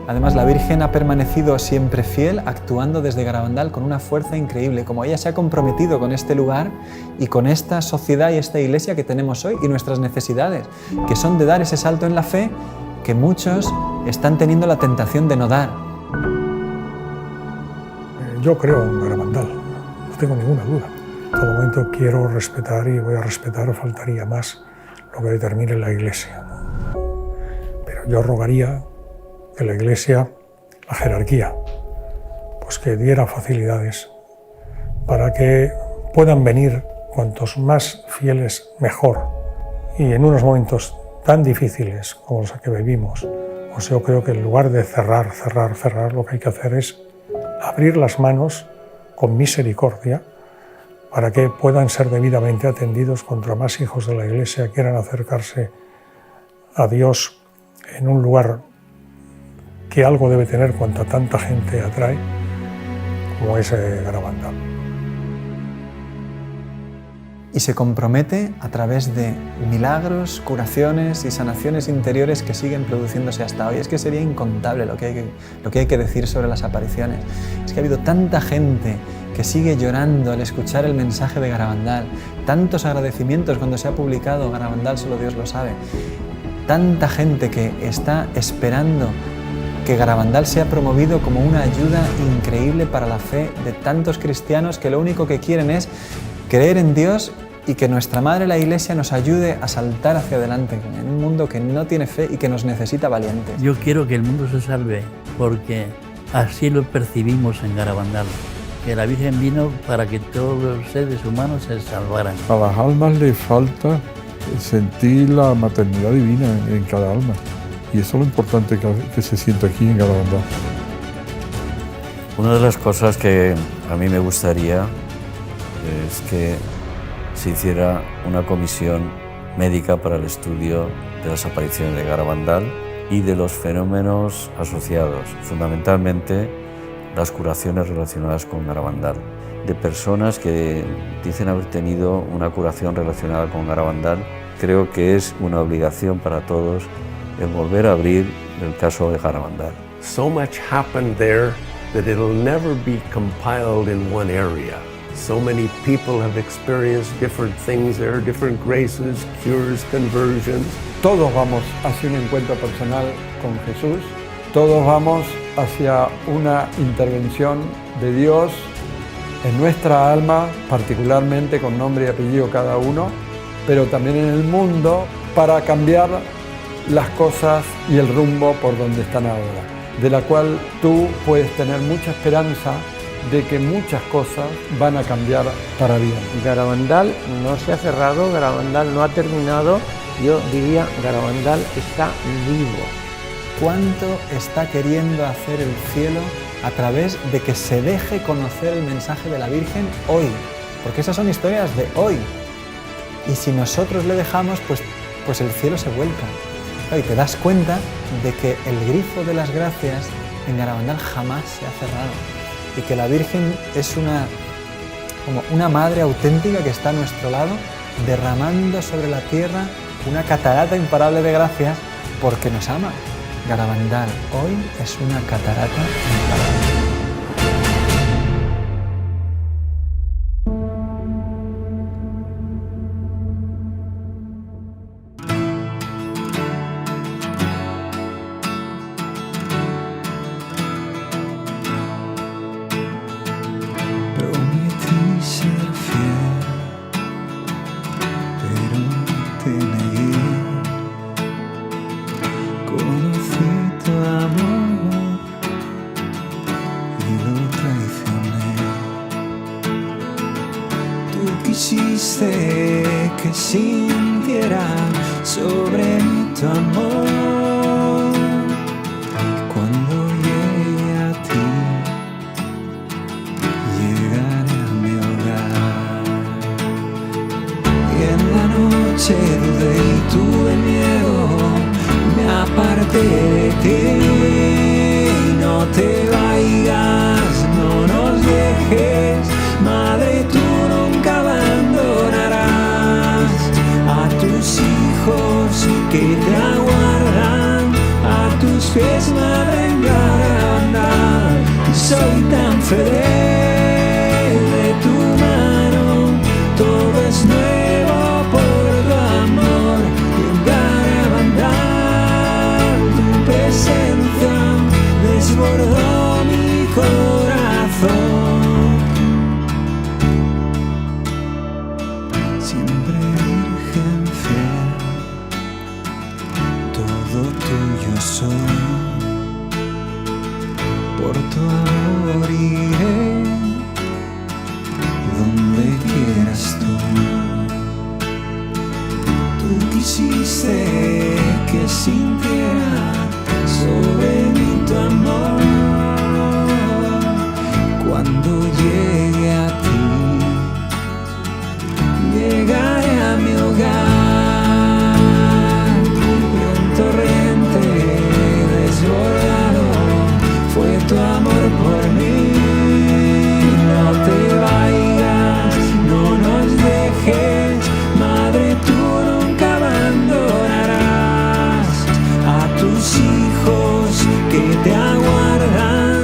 Además, la Virgen ha permanecido siempre fiel, actuando desde Garabandal con una fuerza increíble, como ella se ha comprometido con este lugar y con esta sociedad y esta iglesia que tenemos hoy y nuestras necesidades, que son de dar ese salto en la fe que muchos están teniendo la tentación de no dar. Yo creo en Garabandal, no tengo ninguna duda. En todo momento quiero respetar y voy a respetar, faltaría más, lo que determine la Iglesia. Pero yo rogaría que la Iglesia, la jerarquía, pues que diera facilidades para que puedan venir cuantos más fieles mejor. Y en unos momentos tan difíciles como los que vivimos, pues yo creo que en lugar de cerrar, lo que hay que hacer es abrir las manos con misericordia para que puedan ser debidamente atendidos contra más hijos de la Iglesia quieran acercarse a Dios en un lugar que algo debe tener cuanta tanta gente atrae, como es Garabandal. Y se compromete a través de milagros, curaciones y sanaciones interiores que siguen produciéndose hasta hoy. Es que sería incontable lo que hay que decir sobre las apariciones. Es que ha habido tanta gente que sigue llorando al escuchar el mensaje de Garabandal, tantos agradecimientos cuando se ha publicado Garabandal, solo Dios lo sabe, tanta gente que está esperando que Garabandal sea promovido como una ayuda increíble para la fe de tantos cristianos que lo único que quieren es creer en Dios y que nuestra Madre la Iglesia nos ayude a saltar hacia adelante en un mundo que no tiene fe y que nos necesita valientes. Yo quiero que el mundo se salve porque así lo percibimos en Garabandal, que la Virgen vino para que todos los seres humanos se salvaran. A las almas les falta sentir la maternidad divina en cada alma. Y eso es lo importante que se siente aquí en Garabandal. Una de las cosas que a mí me gustaría es que se hiciera una comisión médica para el estudio de las apariciones de Garabandal y de los fenómenos asociados, fundamentalmente las curaciones relacionadas con Garabandal, de personas que dicen haber tenido una curación relacionada con Garabandal. Creo que es una obligación para todos el volver a abrir el caso de Garabandal. So much happened there that it'll never be compiled in one area. So many people have experienced different things there, different graces, cures, conversions. Todos vamos hacia un encuentro personal con Jesús, todos vamos hacia una intervención de Dios en nuestra alma, particularmente con nombre y apellido cada uno, pero también en el mundo para cambiar las cosas y el rumbo por donde están ahora, de la cual tú puedes tener mucha esperanza de que muchas cosas van a cambiar para bien. Garabandal no se ha cerrado, Garabandal no ha terminado, yo diría Garabandal está vivo. ¿Cuánto está queriendo hacer el cielo a través de que se deje conocer el mensaje de la Virgen hoy? Porque esas son historias de hoy. Y si nosotros le dejamos, pues el cielo se vuelca. Y te das cuenta de que el grifo de las gracias en Garabandal jamás se ha cerrado. Y que la Virgen es como una madre auténtica que está a nuestro lado, derramando sobre la tierra una catarata imparable de gracias porque nos ama. Garabandal hoy es una catarata imparable. Quisiste que sintiera sobre mí tu amor. Cuando llegue a ti, llegaré a mi hogar. Y en la noche dudé y tuve miedo, me aparté de ti. No te vayas, no nos dejes, Madre, tú nunca abandonarás a tus hijos que te aguardan, a tus pies, Madre, en Garabandal. Soy tan feliz de tu mano, todo es nuevo por tu amor. Y en Garabandal tu presencia desbordó mi corazón. Soy, por tu amor iré donde quieras tú. Tú quisiste que sintiera sobre mí tu amor. Cuando llegue a ti, llegaré a mi hogar. Fue tu amor por mí. No te vayas, no nos dejes, Madre, tú nunca abandonarás a tus hijos que te aguardan,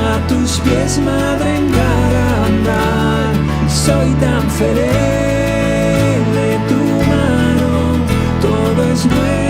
a tus pies, Madre, en Garabandal. Soy tan feliz de tu mano, todo es nuevo.